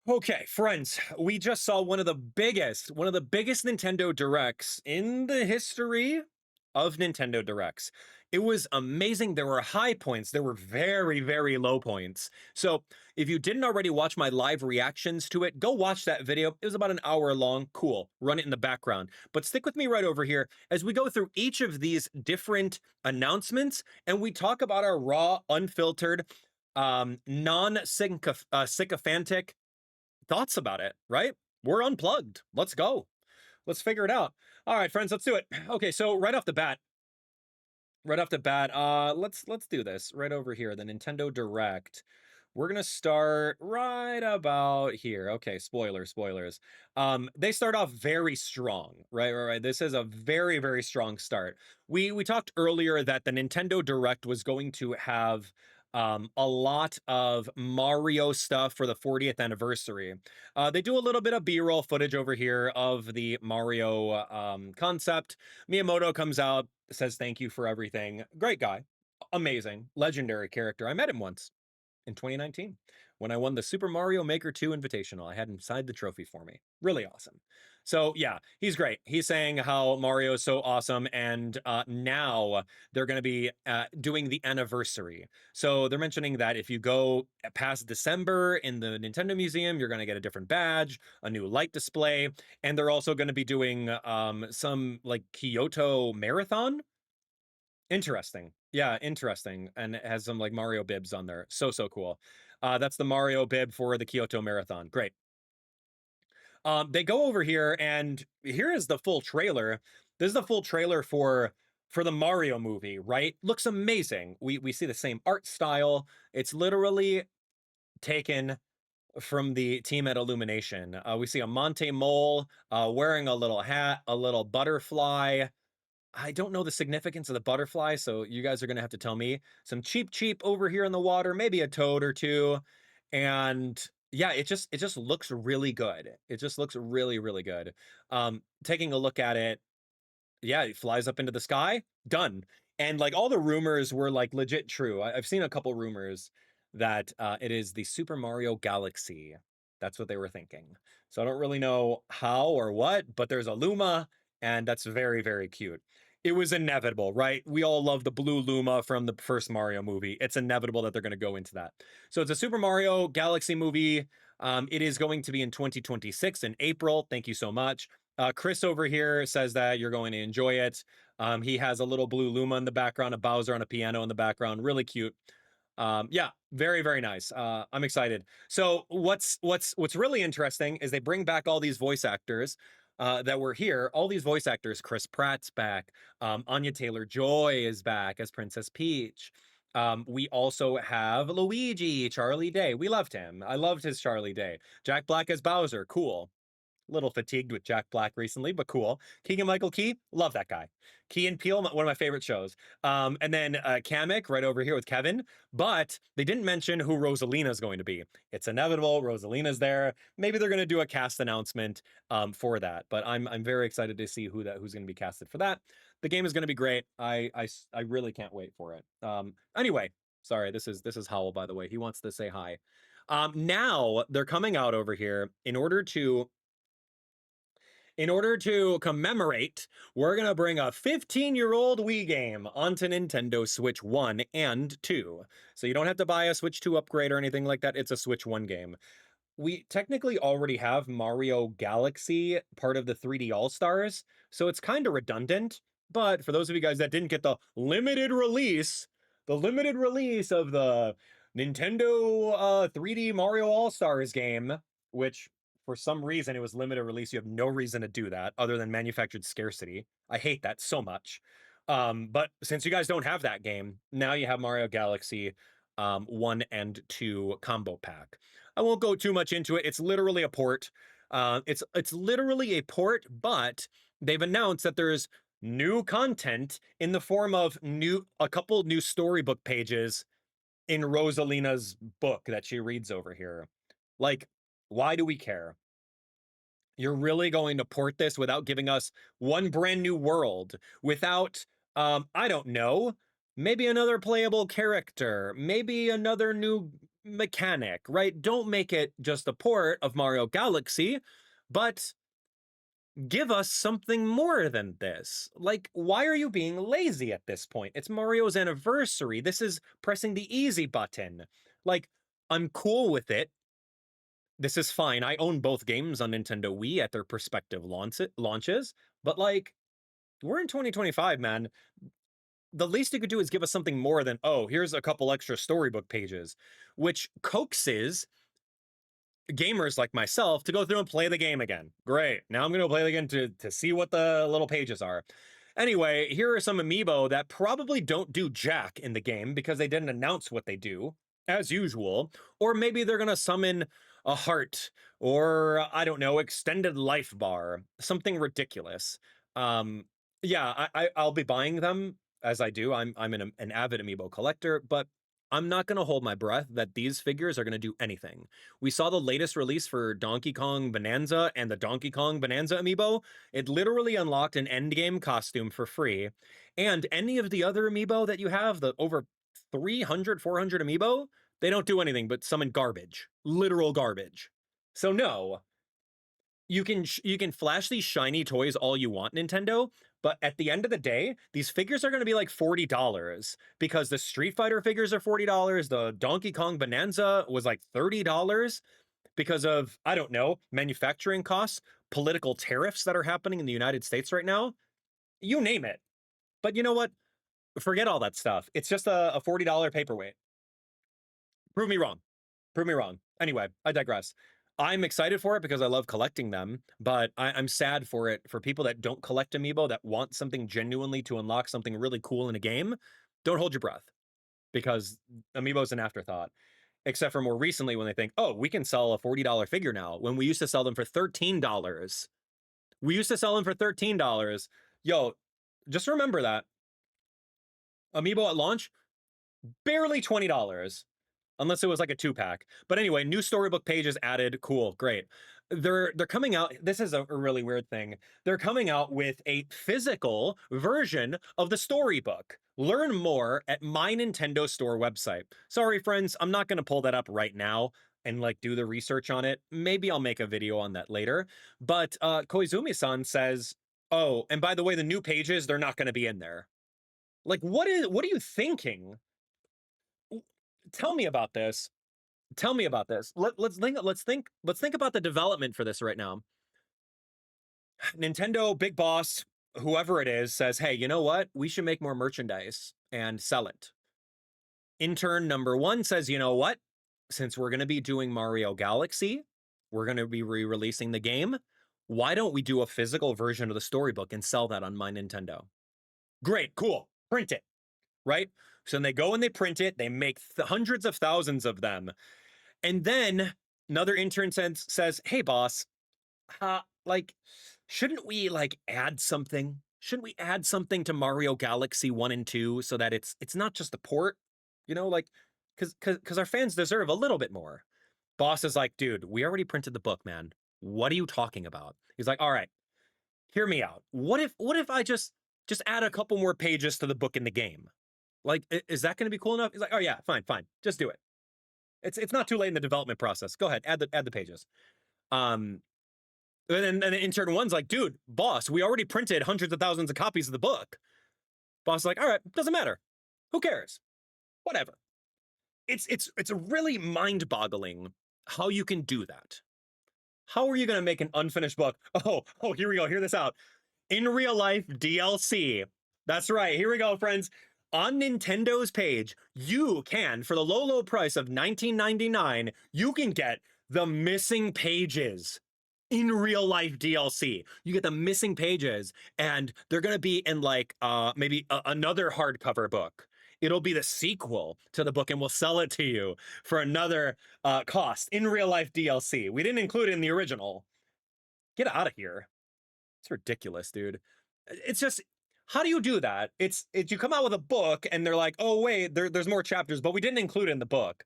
Okay, friends, we just saw one of the biggest Nintendo Directs in the history of Nintendo Directs. It was amazing. There were high points, there were very, very low points. So, if you didn't already watch my live reactions to it, go watch that video. It was about an hour long. Cool. Run it in the background. But stick with me right over here as we go through each of these different announcements and we talk about our raw, unfiltered, non-sycophantic thoughts about it, right? We're unplugged. Let's go. Let's figure it out. All right, friends, let's do it. Okay, so right off the bat, let's do this right over here. The Nintendo Direct. We're gonna start right about here. Okay, spoilers. They start off very strong, right. This is a very, very strong start. We talked earlier that the Nintendo Direct was going to have a lot of Mario stuff for the 40th anniversary. They do a little bit of B-roll footage over here of the Mario concept. Miyamoto comes out, says thank you for everything. Great guy, amazing, legendary character. I met him once in 2019 when I won the Super Mario Maker 2 Invitational. I had him sign the trophy for me. Really awesome. So yeah, he's great. He's saying how Mario is so awesome, and now they're going to be doing the anniversary. So they're mentioning that if you go past December in the Nintendo Museum, you're going to get a different badge, a new light display, and they're also going to be doing some like Kyoto Marathon. Interesting. Yeah, interesting. And it has some like Mario bibs on there. So cool. That's the Mario bib for the Kyoto Marathon. Great. They go over here and here is the full trailer. This is the full trailer for the Mario movie, right? Looks amazing. We see the same art style. It's literally taken from the team at Illumination. We see a Monte Mole wearing a little hat, a little butterfly. I don't know the significance of the butterfly, so you guys are gonna have to tell me. Some cheap over here in the water, maybe a toad or two, and yeah, it just looks really good. It just looks really, really good. Taking a look at it, yeah, it flies up into the sky, done. And like all the rumors were like legit true. I've seen a couple rumors that it is the Super Mario Galaxy. That's what they were thinking. So I don't really know how or what, but there's a Luma, and that's very, very cute. It was inevitable, right? We all love the blue Luma from the first Mario movie. It's inevitable that they're going to go into that. So it's a Super Mario Galaxy movie. It is going to be in 2026 in April. Thank you so much. Chris over here says that you're going to enjoy it. He has a little blue Luma in the background, a Bowser on a piano in the background. Really cute. Yeah, very, very nice. I'm excited. So what's really interesting is they bring back all these voice actors that were here. All these voice actors. Chris Pratt's back. Anya Taylor-Joy is back as Princess Peach. We also have Luigi, Charlie Day. We loved him. I loved his Charlie Day. Jack Black as Bowser. Cool. Little fatigued with Jack Black recently, but cool. Keegan Michael Key, love that guy. Key and Peele, one of my favorite shows. And then Kamek right over here with Kevin, but they didn't mention who Rosalina is going to be. It's inevitable. Rosalina's there. Maybe they're going to do a cast announcement for that, but I'm very excited to see who's going to be casted for that. The game is going to be great. I really can't wait for it. Anyway, sorry, this is Howell, by the way. He wants to say hi. Now they're coming out over here in order to commemorate, we're going to bring a 15-year-old Wii game onto Nintendo Switch 1 and 2. So you don't have to buy a Switch 2 upgrade or anything like that. It's a Switch 1 game. We technically already have Mario Galaxy, part of the 3D All-Stars, so it's kind of redundant. But for those of you guys that didn't get the limited release of the Nintendo 3D Mario All-Stars game, which for some reason it was limited release. You have no reason to do that other than manufactured scarcity. I hate that so much. But since you guys don't have that game, now you have Mario Galaxy 1 and 2 combo pack. I won't go too much into it. It's literally a port. It's literally a port, but they've announced that there's new content in the form of a couple new storybook pages in Rosalina's book that she reads over here. Like, why do we care? You're really going to port this without giving us one brand new world, without, I don't know, maybe another playable character, maybe another new mechanic, right? Don't make it just a port of Mario Galaxy, but give us something more than this. Like, why are you being lazy at this point? It's Mario's anniversary. This is pressing the easy button. Like, I'm cool with it. This is fine. I own both games on Nintendo Wii at their respective launches, but like, we're in 2025, man. The least you could do is give us something more than, oh, here's a couple extra storybook pages, which coaxes gamers like myself to go through and play the game again. Great. Now I'm going to play it again to see what the little pages are. Anyway, here are some amiibo that probably don't do jack in the game because they didn't announce what they do, as usual. Or maybe they're going to summon a heart or, I don't know, extended life bar, something ridiculous. Yeah, I'll be buying them as I do. I'm an avid amiibo collector, but I'm not going to hold my breath that these figures are going to do anything. We saw the latest release for Donkey Kong Bananza and the Donkey Kong Bananza amiibo. It literally unlocked an endgame costume for free. And any of the other amiibo that you have, the over 300, 400 amiibo, they don't do anything but summon garbage. Literal garbage. So no, you can flash these shiny toys all you want, Nintendo, but at the end of the day, these figures are going to be like $40 because the Street Fighter figures are $40. The Donkey Kong Bonanza was like $30 because of, I don't know, manufacturing costs, political tariffs that are happening in the United States right now. You name it. But you know what? Forget all that stuff. It's just a $40 paperweight. Prove me wrong. Prove me wrong. Anyway, I digress. I'm excited for it because I love collecting them, but I'm sad for it for people that don't collect amiibo that want something genuinely to unlock something really cool in a game. Don't hold your breath because amiibo's an afterthought. Except for more recently when they think, oh, we can sell a $40 figure now when we used to sell them for $13. We used to sell them for $13. Yo, just remember that. Amiibo at launch, barely $20. Unless it was like a 2-pack. But anyway, new storybook pages added. Cool, great. They're coming out. This is a really weird thing. They're coming out with a physical version of the storybook. Learn more at my Nintendo Store website. Sorry, friends, I'm not going to pull that up right now and like do the research on it. Maybe I'll make a video on that later. But Koizumi-san says, "Oh, and by the way, the new pages, they're not going to be in there." Like, what are you thinking? Tell me about this. Tell me about this. Let's think about the development for this right now. Nintendo big boss, whoever it is, says, "Hey, you know what? We should make more merchandise and sell it." Intern number 1 says, "You know what? Since we're going to be doing Mario Galaxy, we're going to be re-releasing the game. Why don't we do a physical version of the storybook and sell that on my Nintendo?" Great, cool. Print it, right? So then they go and they print it. They make hundreds of thousands of them. And then another intern says, "Hey, boss, like, shouldn't we like add something? Shouldn't we add something to Mario Galaxy 1 and 2 so that it's not just a port, you know, like, because our fans deserve a little bit more." Boss is like, "Dude, we already printed the book, man. What are you talking about?" He's like, "All right, hear me out. What if I just add a couple more pages to the book in the game? Like, is that going to be cool enough?" He's like, "Oh yeah, fine, just do it. It's not too late in the development process. Go ahead, add the pages." Um, and then intern 1's like, "Dude, boss, we already printed hundreds of thousands of copies of the book." Boss is like, "All right, doesn't matter. Who cares? Whatever." It's really mind-boggling how you can do that. How are you going to make an unfinished book? Oh, here we go. Hear this out. In real life DLC. That's right. Here we go, friends. On Nintendo's page, you can, for the low price of $19.99, you can get the missing pages in real life DLC. You get the missing pages, and they're going to be in like maybe another hardcover book. It'll be the sequel to the book, and we'll sell it to you for another cost in real life DLC. We didn't include it in the original. Get out of here. It's ridiculous, dude. It's just, how do you do that? It's you come out with a book and they're like, "Oh wait, there's more chapters, but we didn't include it in the book."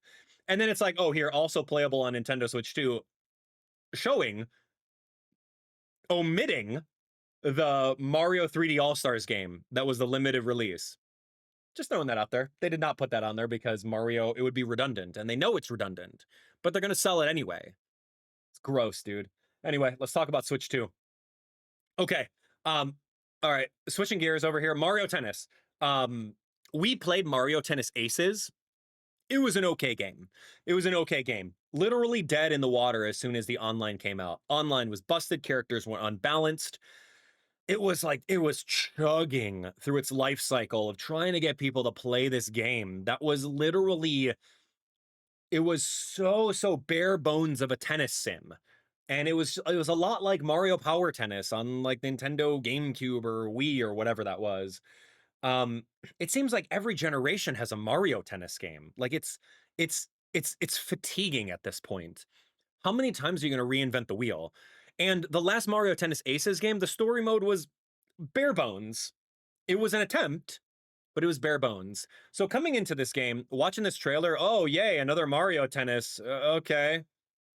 And then it's like, "Oh, here, also playable on Nintendo Switch 2, omitting the Mario 3D All-Stars game that was the limited release." Just throwing that out there. They did not put that on there because Mario, it would be redundant, and they know it's redundant, but they're gonna sell it anyway. It's gross, dude. Anyway, let's talk about Switch 2. Okay. All right. Switching gears over here. Mario Tennis. Um, we played Mario Tennis Aces. It was an okay game. It was an okay game. Literally dead in the water as soon as the online came out. Online was busted, characters were unbalanced. It was like it was chugging through its life cycle of trying to get people to play this game. That was literally it was so bare bones of a tennis sim. And it was a lot like Mario Power Tennis on like Nintendo GameCube or Wii or whatever that was. Um, it seems like every generation has a Mario Tennis game. Like it's fatiguing at this point. How many times are you going to reinvent the wheel? And the last Mario Tennis Aces game, the story mode was bare bones. It was an attempt, but it was bare bones. So coming into this game, watching this trailer, oh yay, another Mario Tennis. Okay,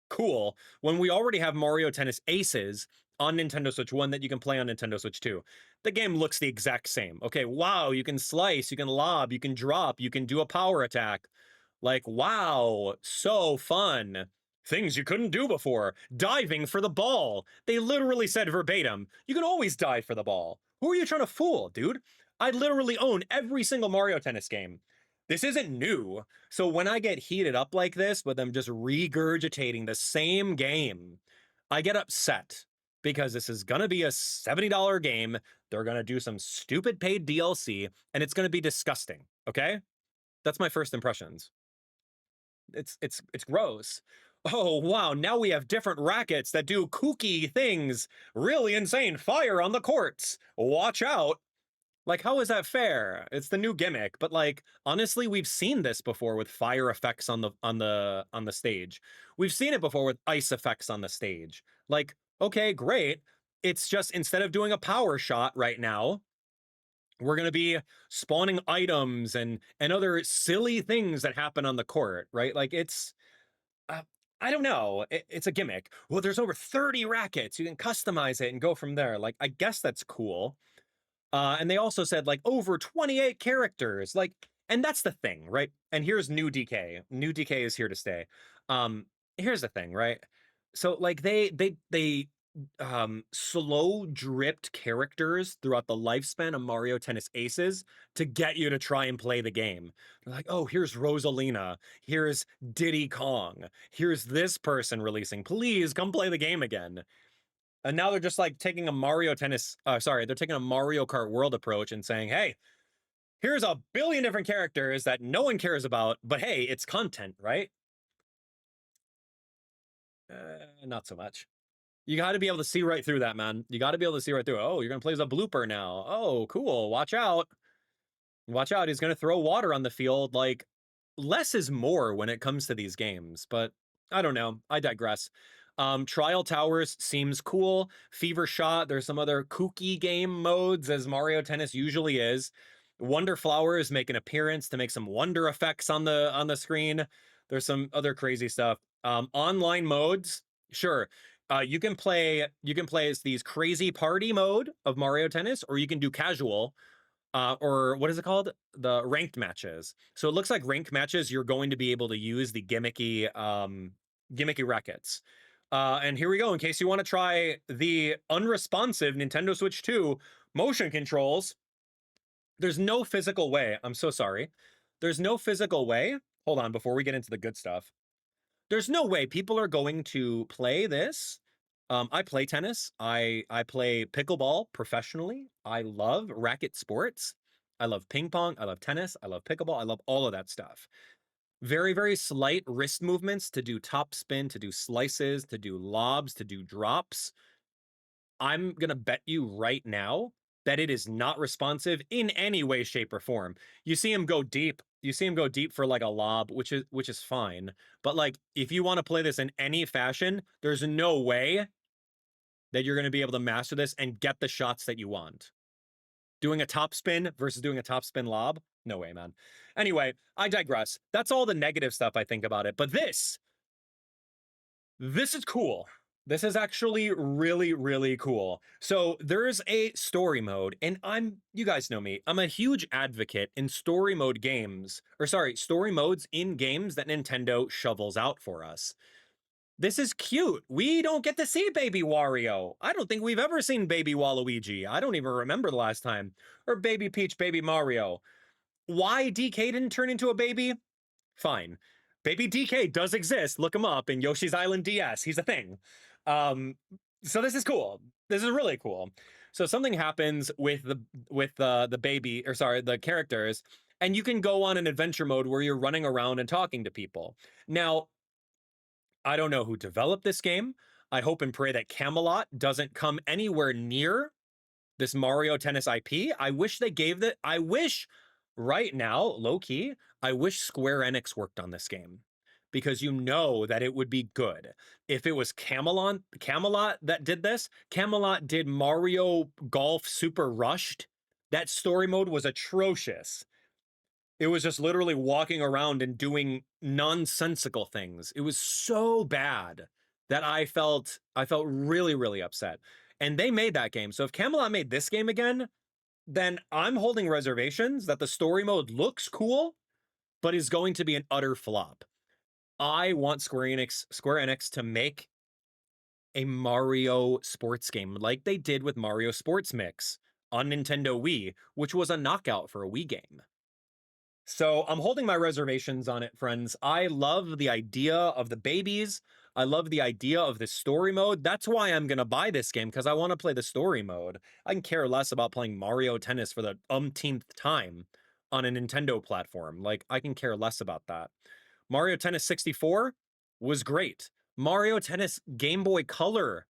cool. When we already have Mario Tennis Aces on Nintendo Switch 1 that you can play on Nintendo Switch 2. The game looks the exact same. Okay, wow, you can slice, you can lob, you can drop, you can do a power attack. Like, wow, so fun. Things you couldn't do before. Diving for the ball. They literally said verbatim, you can always dive for the ball. Who are you trying to fool, dude? I literally own every single Mario Tennis game. This isn't new. So when I get heated up like this with them just regurgitating the same game, I get upset because this is going to be a $70 game. They're going to do some stupid paid DLC and it's going to be disgusting. Okay? That's my first impressions. It's gross. Oh, wow, now we have different rackets that do kooky things. Really insane fire on the courts. Watch out. Like, how is that fair? It's the new gimmick, but like, honestly, we've seen this before with fire effects on the stage. We've seen it before with ice effects on the stage. Like, okay, great. It's just instead of doing a power shot right now, we're going to be spawning items and other silly things that happen on the court, right? Like it's uh, I don't know. It's a gimmick. Well, there's over 30 rackets. You can customize it and go from there. Like I guess that's cool. And they also said like over 28 characters. Like, and that's the thing, right? And here's new DK. New DK is here to stay. Um, here's the thing, right? So like they slow dripped characters throughout the lifespan of Mario Tennis Aces to get you to try and play the game. They're like, oh, here's Rosalina, here's Diddy Kong, here's this person releasing. Please come play the game again. And now they're just like taking a they're taking a Mario Kart World approach and saying, hey, here's a billion different characters that no one cares about, but hey, it's content, right? Not so much. You got to be able to see right through that, man. You got to be able to see right through it. Oh, you're going to play as a blooper now. Oh, cool. Watch out. Watch out. He's going to throw water on the field. Like, less is more when it comes to these games, but I don't know. I digress. Trial Towers seems cool. Fever Shot, there's some other kooky game modes as Mario Tennis usually is. Wonder Flowers make an appearance to make some wonder effects on the screen. There's some other crazy stuff. Online modes, sure. You can play as these crazy party mode of Mario Tennis, or you can do casual, or what is it called? The ranked matches. So it looks like ranked matches, you're going to be able to use the gimmicky rackets. And here we go. In case you want to try the unresponsive Nintendo Switch 2 motion controls, there's no physical way. I'm so sorry. There's no physical way. Hold on, before we get into the good stuff. There's no way people are going to play this. I play tennis. I play pickleball professionally. I love racket sports. I love ping pong. I love tennis. I love pickleball. I love all of that stuff. Very, very slight wrist movements to do top spin, to do slices, to do lobs, to do drops. I'm going to bet you right now that it is not responsive in any way, shape, or form. You see him go deep. You see him go deep for like a lob, which is fine. But like, if you want to play this in any fashion, there's no way that you're going to be able to master this and get the shots that you want. Doing a top spin versus doing a top spin lob? No way, man. Anyway, I digress. That's all the negative stuff I think about it. But this is cool. This is actually really, really cool. So there's a story mode, and you guys know me, I'm a huge advocate in story mode games, or sorry, story modes in games that Nintendo shovels out for us. This is cute. We don't get to see Baby Wario. I don't think we've ever seen Baby Waluigi. I don't even remember the last time. Or Baby Peach, Baby Mario. Why DK didn't turn into a baby? Fine. Baby DK does exist. Look him up in Yoshi's Island DS. He's a thing. Um, so this is cool. This is really cool. So something happens with the baby, or sorry, the characters, and you can go on an adventure mode where you're running around and talking to people. Now, I don't know who developed this game. I hope and pray that Camelot doesn't come anywhere near this Mario Tennis IP. I wish they gave that. I wish right now, low key, I wish Square Enix worked on this game because you know that it would be good. If it was Camelot that did this, Camelot did Mario Golf Super Rushed. That story mode was atrocious. It was just literally walking around and doing nonsensical things. It was so bad that I felt really, really upset. And they made that game. So if Camelot made this game again, then I'm holding reservations that the story mode looks cool, but is going to be an utter flop. I want Square Enix to make a Mario sports game like they did with Mario Sports Mix on Nintendo Wii, which was a knockout for a Wii game. So I'm holding my reservations on it, friends. I love the idea of the babies. I love the idea of the story mode. That's why I'm going to buy this game, because I want to play the story mode. I can care less about playing Mario Tennis for the umpteenth time on a Nintendo platform. Like, I can care less about that. Mario Tennis 64 was great. Mario Tennis Game Boy Color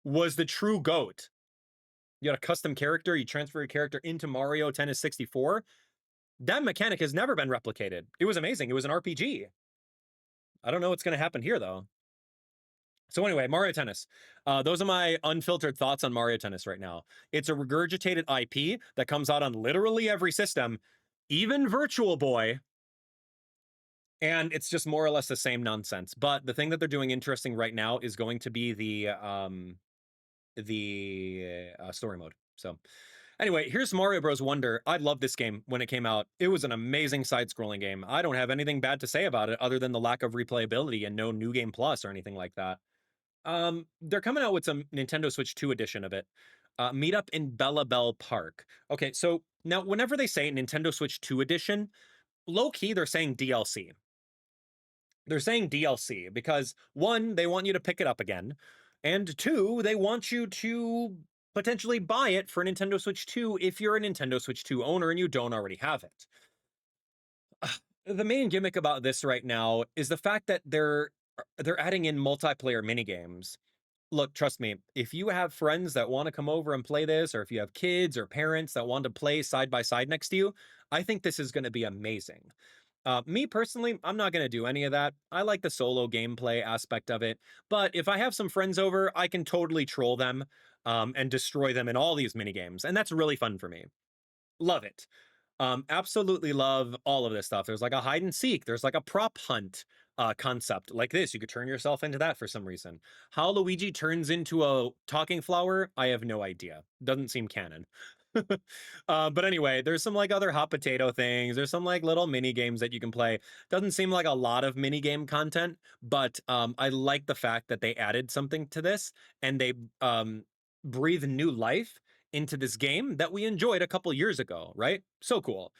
was the true GOAT. You got a custom character, you transfer your character into Mario Tennis 64. That mechanic has never been replicated. It was amazing. It was an RPG. I don't know what's going to happen here, though. So anyway, Mario Tennis. Those are my unfiltered thoughts on Mario Tennis right now. It's a regurgitated IP that comes out on literally every system, even Virtual Boy. And it's just more or less the same nonsense. But the thing that they're doing interesting right now is going to be the story mode. So anyway, here's Mario Bros. Wonder. I loved this game when it came out. It was an amazing side-scrolling game. I don't have anything bad to say about it other than the lack of replayability and no New Game Plus or anything like that. They're coming out with some Nintendo Switch 2 edition of it. Meet up in Bella Bell Park. Okay, so now whenever they say Nintendo Switch 2 edition, low-key, they're saying DLC. They're saying DLC because one, they want you to pick it up again, and two, they want you to potentially buy it for Nintendo Switch 2 if you're a Nintendo Switch 2 owner and you don't already have it. The main gimmick about this right now is the fact that they're adding in multiplayer minigames. Look, trust me, if you have friends that want to come over and play this, or if you have kids or parents that want to play side by side next to you, I think this is going to be amazing. Me personally, I'm not going to do any of that. I like the solo gameplay aspect of it, but if I have some friends over, I can totally troll them and destroy them in all these mini games, and that's really fun for me. Love it. Absolutely love all of this stuff. There's like a hide and seek. There's like a prop hunt concept like this. You could turn yourself into that for some reason. How Luigi turns into a talking flower, I have no idea. Doesn't seem canon. But anyway, there's some like other hot potato things. There's some like little mini games that you can play. Doesn't seem like a lot of mini game content, but I like the fact that they added something to this and they breathe new life into this game that we enjoyed a couple years ago, right? So cool.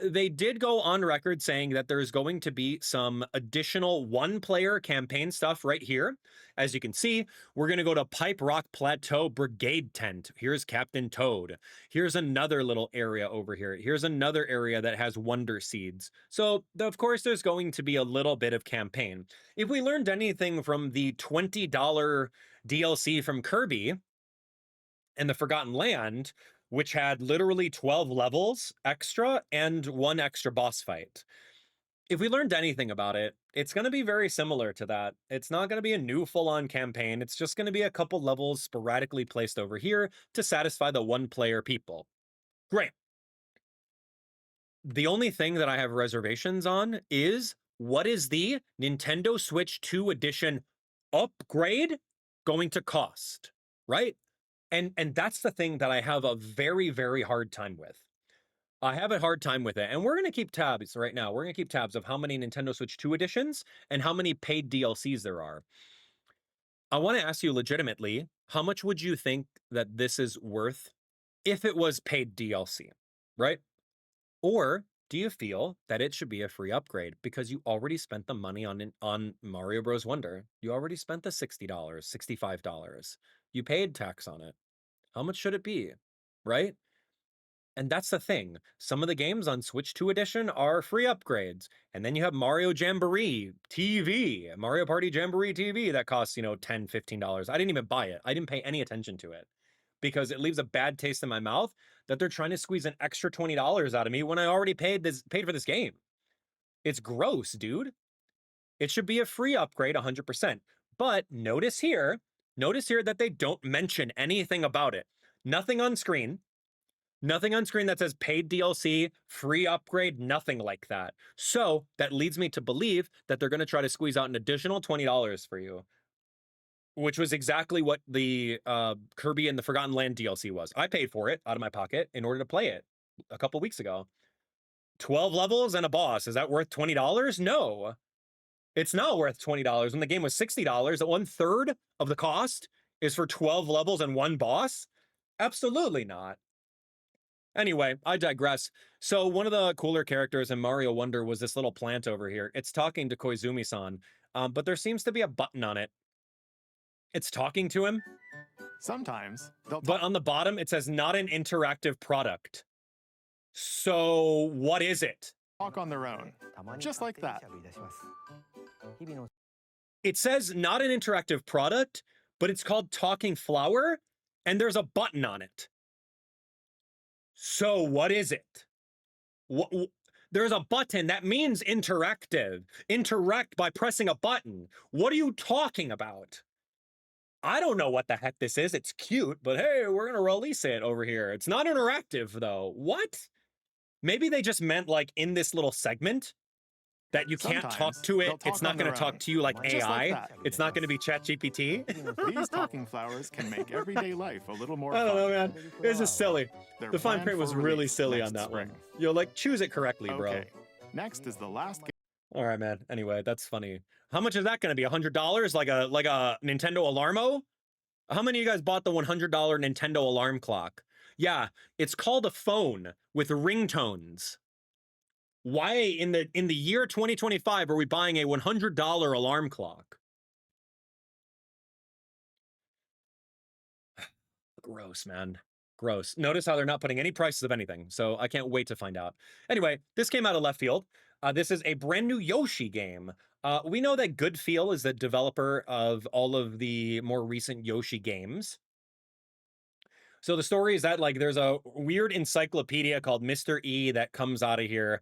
They did go on record saying that there's going to be some additional one-player campaign stuff right here. As you can see, we're going to go to Pipe Rock Plateau Brigade Tent. Here's Captain Toad. Here's another little area over here. Here's another area that has Wonder Seeds. So, of course, there's going to be a little bit of campaign. If we learned anything from the $20 DLC from Kirby and the Forgotten Land, which had literally 12 levels extra and one extra boss fight. If we learned anything about it, it's going to be very similar to that. It's not going to be a new full-on campaign. It's just going to be a couple levels sporadically placed over here to satisfy the one-player people. Great. The only thing that I have reservations on is what is the Nintendo Switch 2 edition upgrade going to cost, right? And that's the thing that I have a very, very hard time with. I have a hard time with it. And we're going to keep tabs right now. We're going to keep tabs of how many Nintendo Switch 2 editions and how many paid DLCs there are. I want to ask you legitimately, how much would you think that this is worth if it was paid DLC, right? Or do you feel that it should be a free upgrade because you already spent the money on Mario Bros. Wonder? You already spent the $60, $65. You paid tax on it. How much should it be, right? And that's the thing. Some of the games on Switch 2 Edition are free upgrades. And then you have Mario Jamboree TV, Mario Party Jamboree TV that costs, $10, $15. I didn't even buy it. I didn't pay any attention to it because it leaves a bad taste in my mouth that they're trying to squeeze an extra $20 out of me when I already paid for this game. It's gross, dude. It should be a free upgrade 100%. But notice here that they don't mention anything about it. Nothing on screen. Nothing on screen that says paid DLC, free upgrade, nothing like that. So that leads me to believe that they're going to try to squeeze out an additional $20 for you, which was exactly what the Kirby and the Forgotten Land DLC was. I paid for it out of my pocket in order to play it a couple weeks ago. 12 levels and a boss. Is that worth $20? No, it's not worth $20. When the game was $60, that 1/3 of the cost is for 12 levels and one boss? Absolutely not. Anyway, I digress. So one of the cooler characters in Mario Wonder was this little plant over here. It's talking to Koizumi-san, but there seems to be a button on it. It's talking to him. Sometimes but on the bottom, it says not an interactive product. So what is it? Talk on their own, just like that. It says not an interactive product, but it's called Talking Flower, and there's a button on it. So what is it? There's a button that means interactive. Interact by pressing a button. What are you talking about? I don't know what the heck this is. It's cute, but hey, we're going to release it over here. It's not interactive, though. What? Maybe they just meant like in this little segment that you can't talk to it. It's not going to talk to you like AI. Like it's not going to be ChatGPT. These talking flowers can make everyday life a little more fun. I don't know, man. It's just silly. They're The fine print was really silly on that spring. one. Yo, like, choose it correctly, bro. Okay. Next is the last game. All right, man. Anyway, that's funny. How much is that going to be? $100? Like a Nintendo Alarmo? How many of you guys bought the $100 Nintendo alarm clock? Yeah, it's called a phone with ringtones. Why in the year 2025 are we buying a $100 alarm clock? Gross, man. Gross. Notice how they're not putting any prices of anything, so I can't wait to find out. Anyway, this came out of left field. This is a brand new Yoshi game. We know that Good Feel is the developer of all of the more recent Yoshi games. So the story is that like there's a weird encyclopedia called Mr. E that comes out of here,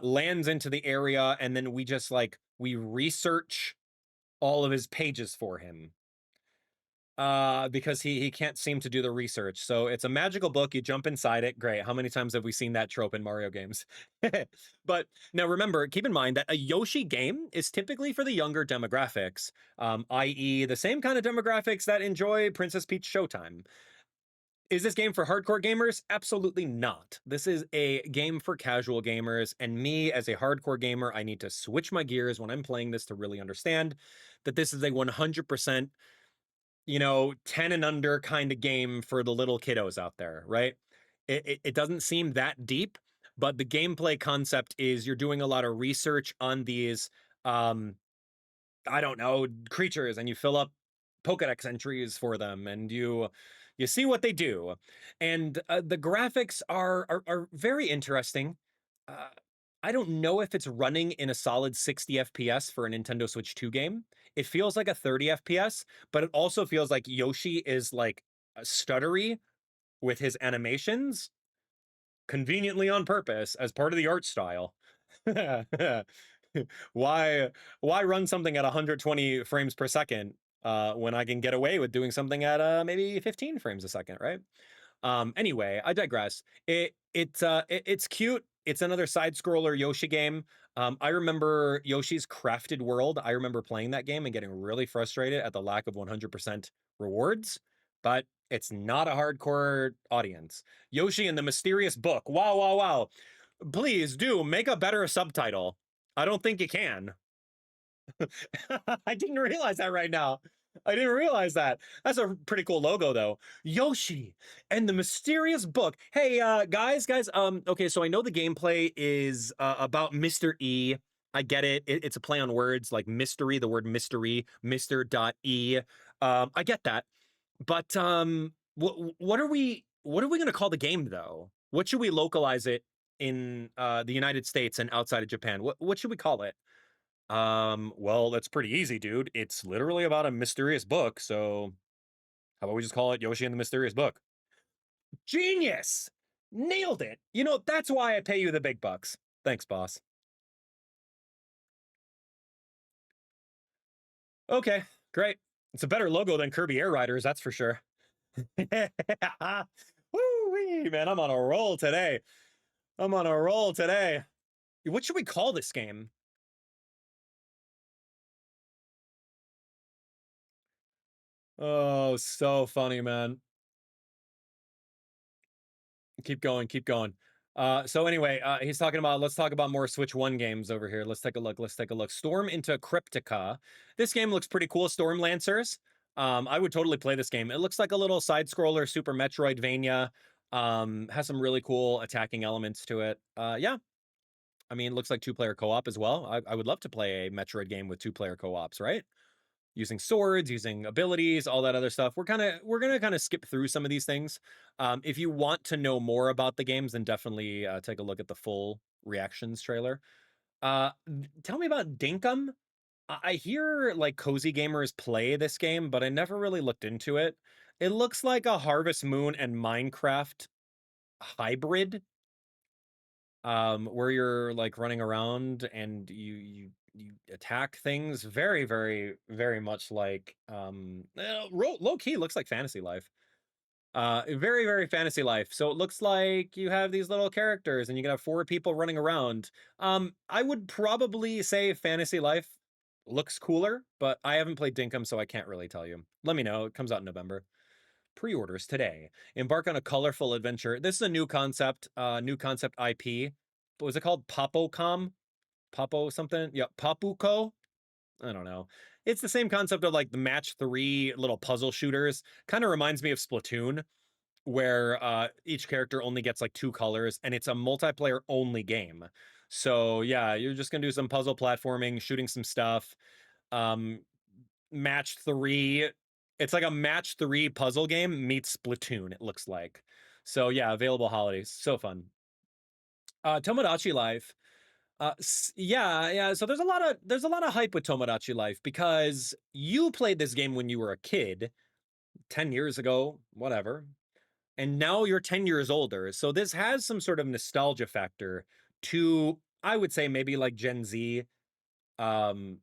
lands into the area, and then we research all of his pages for him. Because he can't seem to do the research. So it's a magical book. You jump inside it. Great. How many times have we seen that trope in Mario games? But now remember, keep in mind that a Yoshi game is typically for the younger demographics, i.e. the same kind of demographics that enjoy Princess Peach Showtime. Is this game for hardcore gamers? Absolutely not. This is a game for casual gamers, and me as a hardcore gamer, I need to switch my gears when I'm playing this to really understand that this is a 100%, 10 and under kind of game for the little kiddos out there, right? It doesn't seem that deep, but the gameplay concept is you're doing a lot of research on these, I don't know, creatures, and you fill up Pokedex entries for them, and you see what they do. And the graphics are very interesting. I don't know if it's running in a solid 60 FPS for a Nintendo Switch 2 game. It feels like a 30 FPS, but it also feels like Yoshi is like stuttery with his animations, conveniently on purpose as part of the art style. Why run something at 120 frames per second when I can get away with doing something at maybe 15 frames a second, right? Anyway, I digress. It's cute. It's another side-scroller Yoshi game. I remember Yoshi's Crafted World. I remember playing that game and getting really frustrated at the lack of 100% rewards, but it's not a hardcore audience. Yoshi and the Mysterious Book. Wow, wow, wow. Please do make a better subtitle. I don't think you can. I didn't realize that right now. I didn't realize that. That's a pretty cool logo though. Yoshi and the Mysterious Book. Hey, guys, okay, so I know the gameplay is about Mr. E. I get it. It's a play on words like mystery, the word mystery, Mr.E. I get that. But what are we going to call the game though? What should we localize it in the United States and outside of Japan? What should we call it? Well, that's pretty easy, dude. It's literally about a mysterious book, so how about we just call it Yoshi and the Mysterious Book? Genius! Nailed it! You know, that's why I pay you the big bucks. Thanks, boss. Okay, great. It's a better logo than Kirby Air Riders, that's for sure. Woo-wee, man, I'm on a roll today. I'm on a roll today. What should we call this game? Oh, so funny, man. Keep going, keep going. So anyway, he's talking about, let's talk about more Switch 1 games over here. Let's take a look. Let's take a look. Storm into Cryptica. This game looks pretty cool. Storm Lancers. I would totally play this game. It looks like a little side scroller, Super Metroidvania. Has some really cool attacking elements to it. Yeah. I mean, it looks like two-player co-op as well. I would love to play a Metroid game with two-player co-ops, right? Using swords, using abilities, all that other stuff. We're gonna kind of skip through some of these things. If you want to know more about the games, then definitely take a look at the full reactions trailer. Tell me about Dinkum. I hear like cozy gamers play this game, but I never really looked into it. It looks like a Harvest Moon and Minecraft hybrid, where you're like running around and you attack things. Very, very, very much like low key looks like Fantasy Life. Very, very Fantasy Life. So it looks like you have these little characters and you can have four people running around. I would probably say Fantasy Life looks cooler, but I haven't played Dinkum, so I can't really tell you. Let me know. It comes out in November. Pre-orders today. Embark on a colorful adventure. This is a new concept IP. What was it called? POPUCOM? Popo something? Yeah, POPUCO? I don't know. It's the same concept of like the match three little puzzle shooters. Kind of reminds me of Splatoon, where each character only gets like two colors and it's a multiplayer only game. So yeah, you're just gonna do some puzzle platforming, shooting some stuff. Um, match three. It's like a match three puzzle game meets Splatoon, it looks like. So yeah, available holidays. So fun. Tomodachi Life. Yeah. So there's a lot of hype with Tomodachi Life because you played this game when you were a kid, 10 years ago, whatever. And now you're 10 years older. So this has some sort of nostalgia factor to, I would say, maybe like Gen Z, um,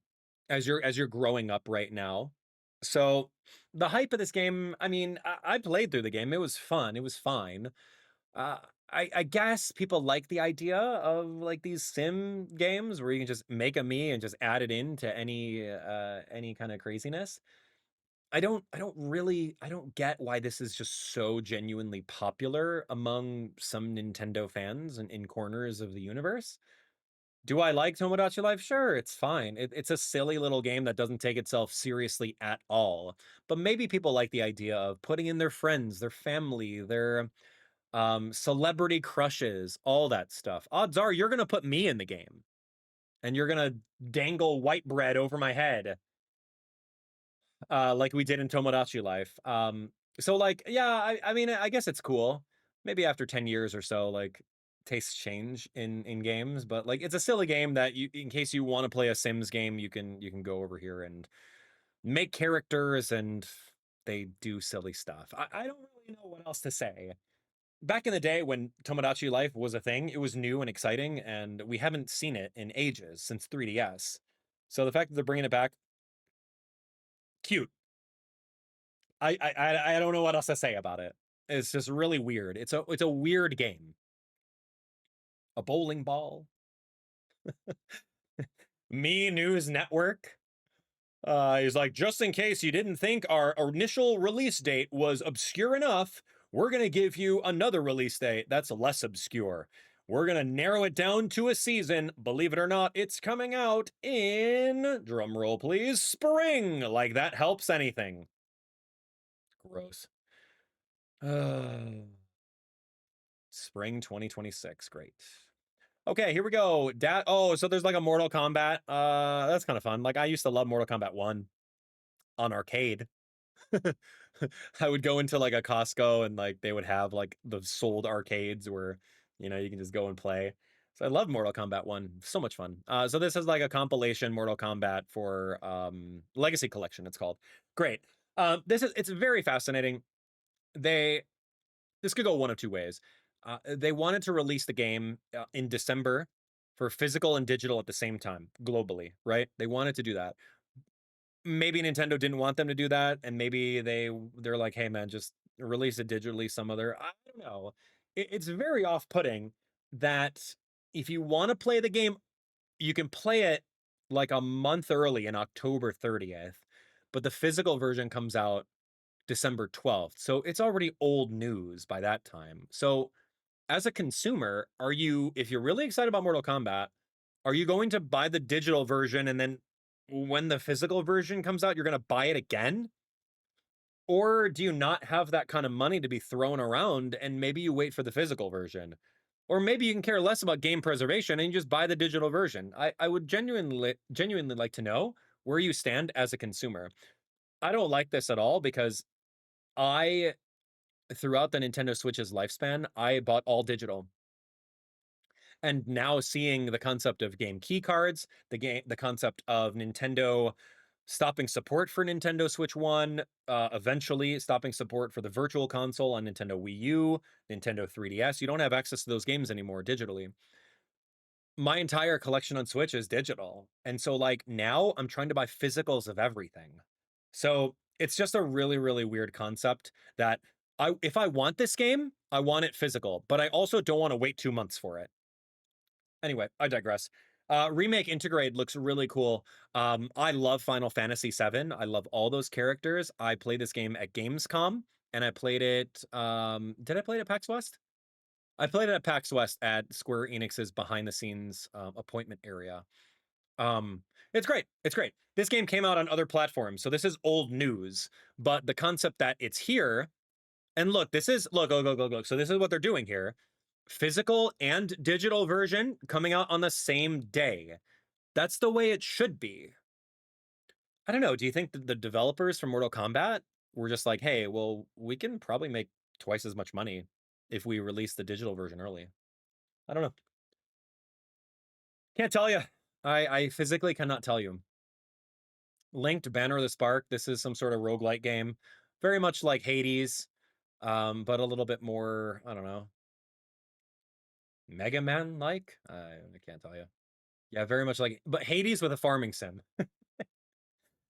as you're growing up right now. So the hype of this game, I mean, I played through the game. It was fun. It was fine. Uh, I guess people like the idea of like these sim games where you can just make a me and just add it into any kind of craziness. I don't get why this is just so genuinely popular among some Nintendo fans and in corners of the universe. Do I like Tomodachi Life? Sure, it's fine. It's a silly little game that doesn't take itself seriously at all. But maybe people like the idea of putting in their friends, their family, their celebrity crushes, all that stuff. Odds are you're gonna put me in the game and you're gonna dangle white bread over my head, like we did in Tomodachi Life. So like, yeah, I mean, I guess it's cool. Maybe after 10 years or so, like tastes change in games, but like it's a silly game that you, in case you want to play a Sims game, you can go over here and make characters and they do silly stuff. I don't really know what else to say. Back in the day when Tomodachi Life was a thing, it was new and exciting, and we haven't seen it in ages since 3DS. So the fact that they're bringing it back, cute. I don't know what else to say about it. It's just really weird. It's a weird game. A bowling ball. Me News Network. He's like, just in case you didn't think our initial release date was obscure enough, we're going to give you another release date that's less obscure. We're going to narrow it down to a season. Believe it or not, it's coming out in, drum roll please, spring. Like that helps anything. Gross. Spring 2026. Great. Okay, here we go. Oh, so there's like a Mortal Kombat. That's kind of fun. Like I used to love Mortal Kombat 1 on arcade. I would go into like a Costco and like they would have like the sold arcades where you can just go and play. So I love Mortal Kombat 1. So much fun. So this is like a compilation Mortal Kombat for Legacy Collection, it's called. Great. It's very fascinating. This could go one of two ways. They wanted to release the game in December for physical and digital at the same time globally, right? They wanted to do that. Maybe Nintendo didn't want them to do that, and maybe they're like, hey man, just release it digitally some other. I don't know. It's very off-putting that if you want to play the game, you can play it like a month early in October 30th, but the physical version comes out December 12th. So it's already old news by that time. So as a consumer, if you're really excited about Mortal Kombat, are you going to buy the digital version and then when the physical version comes out, you're going to buy it again? Or do you not have that kind of money to be thrown around and maybe you wait for the physical version? Or maybe you can care less about game preservation and you just buy the digital version. I would genuinely like to know where you stand as a consumer. I don't like this at all because I throughout the Nintendo Switch's lifespan, I bought all digital. And now seeing the concept of game key cards, the concept of Nintendo stopping support for Nintendo Switch 1, eventually stopping support for the Virtual Console on Nintendo Wii U, Nintendo 3DS. You don't have access to those games anymore digitally. My entire collection on Switch is digital. And so like now I'm trying to buy physicals of everything. So it's just a really, really weird concept that if I want this game, I want it physical, but I also don't want to wait 2 months for it. Anyway, I digress. Remake Integrate looks really cool. I love Final Fantasy VII. I love all those characters. I played this game at Gamescom, and I played it. Did I play it at PAX West? I played it at PAX West at Square Enix's behind the scenes appointment area. It's great. It's great. This game came out on other platforms, so this is old news. But the concept that it's here, and look, look. So this is what they're doing here: physical and digital version coming out on the same day. That's the way it should be. I don't know. Do you think that the developers from Mortal Kombat were just like, hey, well, we can probably make twice as much money if we release the digital version early? I don't know. Can't tell you. I physically cannot tell you. Linked Banner of the Spark. This is some sort of roguelike game. Very much like Hades, but a little bit more, I don't know, Mega Man-like? I can't tell you. Yeah, very much like, but Hades with a farming sim.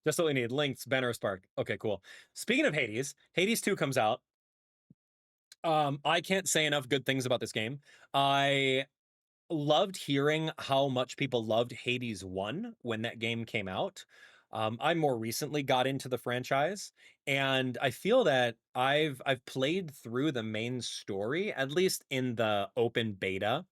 Just what we need. Linked Banner of Spark. Okay, cool. Speaking of Hades, Hades 2 comes out. I can't say enough good things about this game. I loved hearing how much people loved Hades 1 when that game came out. I more recently got into the franchise, and I feel that I've played through the main story, at least in the open beta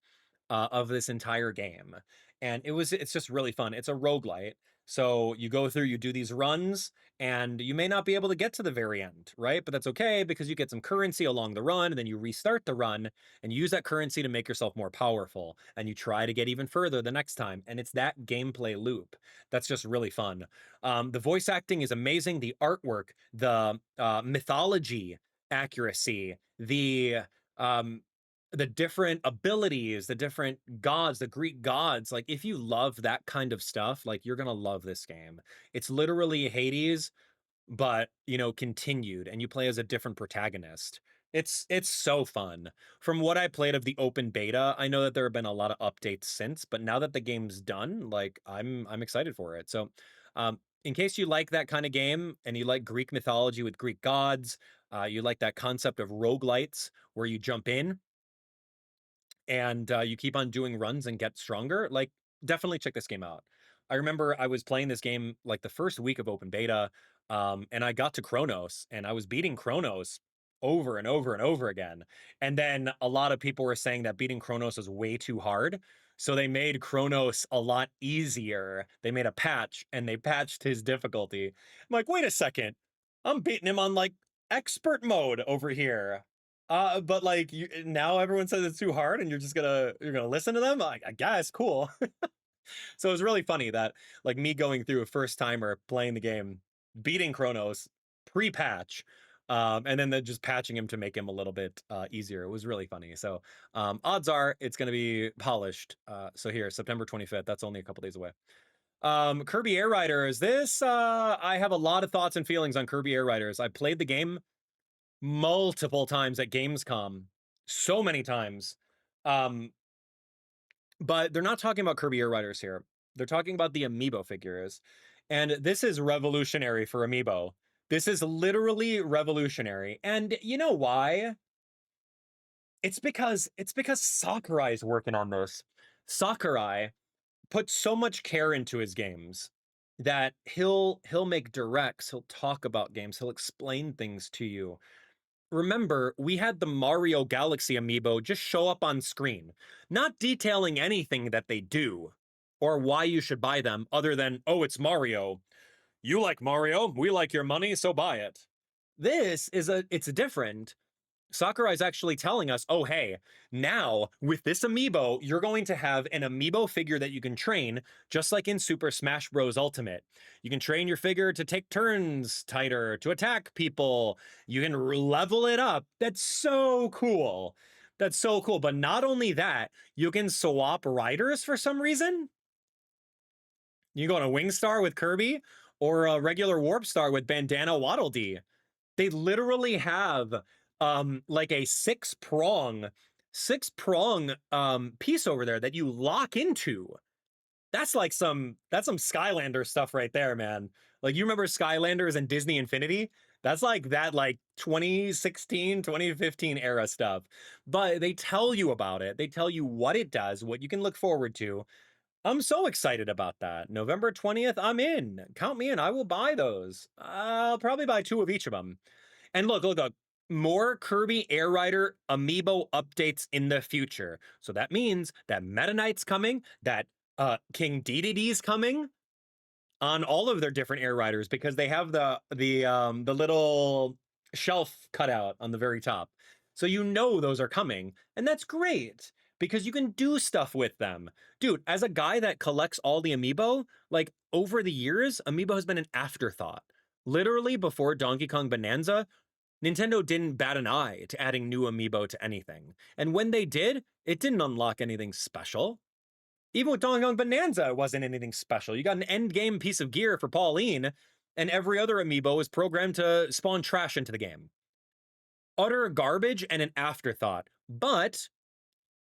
of this entire game. And it's just really fun. It's a roguelite. So you go through, you do these runs, and you may not be able to get to the very end, right? But that's okay because you get some currency along the run, and then you restart the run and use that currency to make yourself more powerful. And you try to get even further the next time. And it's that gameplay loop that's just really fun. The voice acting is amazing. The artwork, the mythology accuracy, the different abilities, the different gods, the Greek gods. Like, if you love that kind of stuff, like, you're gonna love this game. It's literally Hades, but continued, and you play as a different protagonist. It's so fun. From what I played of the open beta, I know that there have been a lot of updates since, but now that the game's done, like, I'm excited for it. So, in case you like that kind of game and you like Greek mythology with Greek gods, you like that concept of roguelites where you jump in and you keep on doing runs and get stronger, like, definitely check this game out. I remember I was playing this game like the first week of open beta, and I got to Chronos, and I was beating Chronos over and over and over again. And then a lot of people were saying that beating Chronos was way too hard. So they made Chronos a lot easier. They made a patch and they patched his difficulty. I'm like, wait a second. I'm beating him on like expert mode over here. But like now everyone says it's too hard and you're gonna listen to them? I guess cool. So it was really funny that like me going through a first timer playing the game, beating Chronos pre-patch, and then just patching him to make him a little bit easier. It was really funny. So odds are it's going to be polished. So here, September 25th. That's only a couple days away. Kirby Air Riders. This I have a lot of thoughts and feelings on Kirby Air Riders. I played the game multiple times at Gamescom, so many times. But they're not talking about Kirby Air Riders here. They're talking about the Amiibo figures. And this is revolutionary for Amiibo. This is literally revolutionary. And you know why? It's because Sakurai is working on this. Sakurai put so much care into his games that he'll make directs, he'll talk about games, he'll explain things to you. Remember, we had the Mario Galaxy amiibo just show up on screen, not detailing anything that they do or why you should buy them other than, oh, it's Mario. You like Mario, we like your money, so buy it. It's different. Sakurai's actually telling us, oh, hey, now with this amiibo, you're going to have an amiibo figure that you can train, just like in Super Smash Bros. Ultimate. You can train your figure to take turns tighter, to attack people. You can level it up. That's so cool. That's so cool. But not only that, you can swap riders for some reason. You go on a Wing Star with Kirby or a regular Warp Star with Bandana Waddle Dee. They literally have like a six-prong piece over there that you lock into. That's some Skylander stuff right there, man. Like you remember Skylanders and Disney Infinity? That's like that like 2016, 2015 era stuff. But they tell you about it. They tell you what it does, what you can look forward to. I'm so excited about that. November 20th, I'm in. Count me in. I will buy those. I'll probably buy 2 of each of them. And look, more Kirby Air Rider amiibo updates in the future. So that means that Meta Knight's coming, that King Dedede's coming on all of their different Air Riders because they have the little shelf cutout on the very top. So you know those are coming, and that's great because you can do stuff with them. Dude, as a guy that collects all the amiibo, like over the years, amiibo has been an afterthought. Literally before Donkey Kong Bonanza, Nintendo didn't bat an eye to adding new amiibo to anything. And when they did, it didn't unlock anything special. Even with Donkey Kong Bonanza, it wasn't anything special. You got an end game piece of gear for Pauline, and every other amiibo is programmed to spawn trash into the game. Utter garbage and an afterthought. But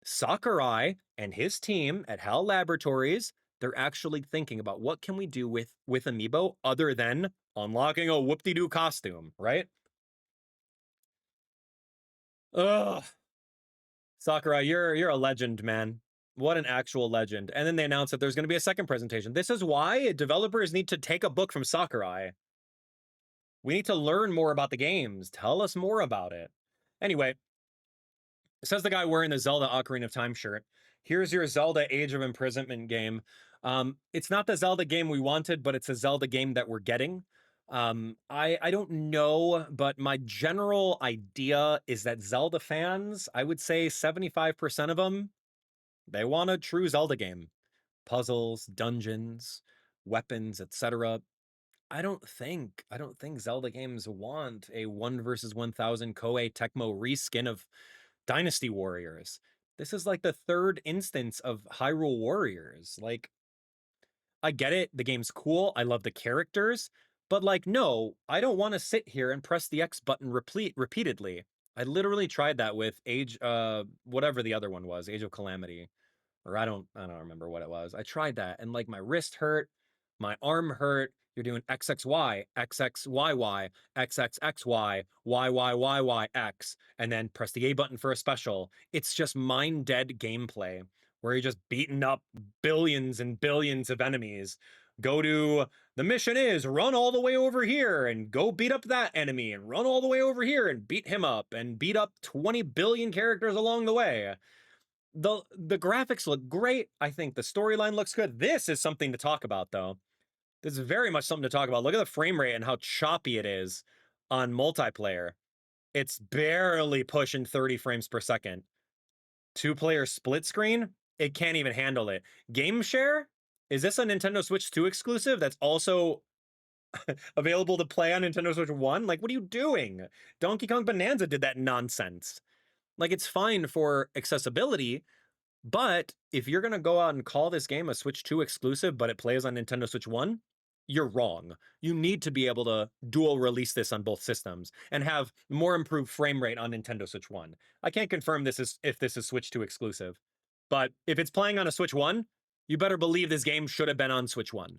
Sakurai and his team at HAL Laboratories, they're actually thinking about what can we do with amiibo other than unlocking a whoop-de-doo costume, right? Ugh. Sakurai, you're a legend, man. What an actual legend. And then they announced that there's going to be a second presentation. This is why developers need to take a book from Sakurai. We need to learn more about the games. Tell us more about it. Anyway, says the guy wearing the Zelda Ocarina of Time shirt. Here's your Zelda Age of Imprisonment game. It's not the Zelda game we wanted, but it's a Zelda game that we're getting. I don't know, but my general idea is that Zelda fans, I would say 75% of them, they want a true Zelda game. Puzzles, dungeons, weapons, etc. I don't think Zelda games want a 1 versus 1000 Koei Tecmo reskin of Dynasty Warriors. This is like the third instance of Hyrule Warriors. Like, I get it. The game's cool. I love the characters. But like, no, I don't want to sit here and press the X button repeatedly. I literally tried that with whatever the other one was, Age of Calamity. Or I don't remember what it was. I tried that and like my wrist hurt, my arm hurt. You're doing XXY, XXYY, XXXY, YYYYX, and then press the A button for a special. It's just mind dead gameplay where you're just beating up billions and billions of enemies. Go to the mission is run all the way over here and go beat up that enemy and run all the way over here and beat him up and beat up 20 billion characters along the way. The graphics look great. I think the storyline looks good. This is something to talk about, though. This is very much something to talk about. Look at the frame rate and how choppy it is on multiplayer. It's barely pushing 30 frames per second. 2-player split screen, it can't even handle it. Game share? Is this a Nintendo Switch 2 exclusive that's also available to play on Nintendo Switch 1? Like, what are you doing? Donkey Kong Bonanza did that nonsense. Like, it's fine for accessibility, but if you're going to go out and call this game a Switch 2 exclusive, but it plays on Nintendo Switch 1, you're wrong. You need to be able to dual release this on both systems and have more improved frame rate on Nintendo Switch 1. I can't confirm if this is Switch 2 exclusive, but if it's playing on a Switch 1, you better believe this game should have been on Switch 1.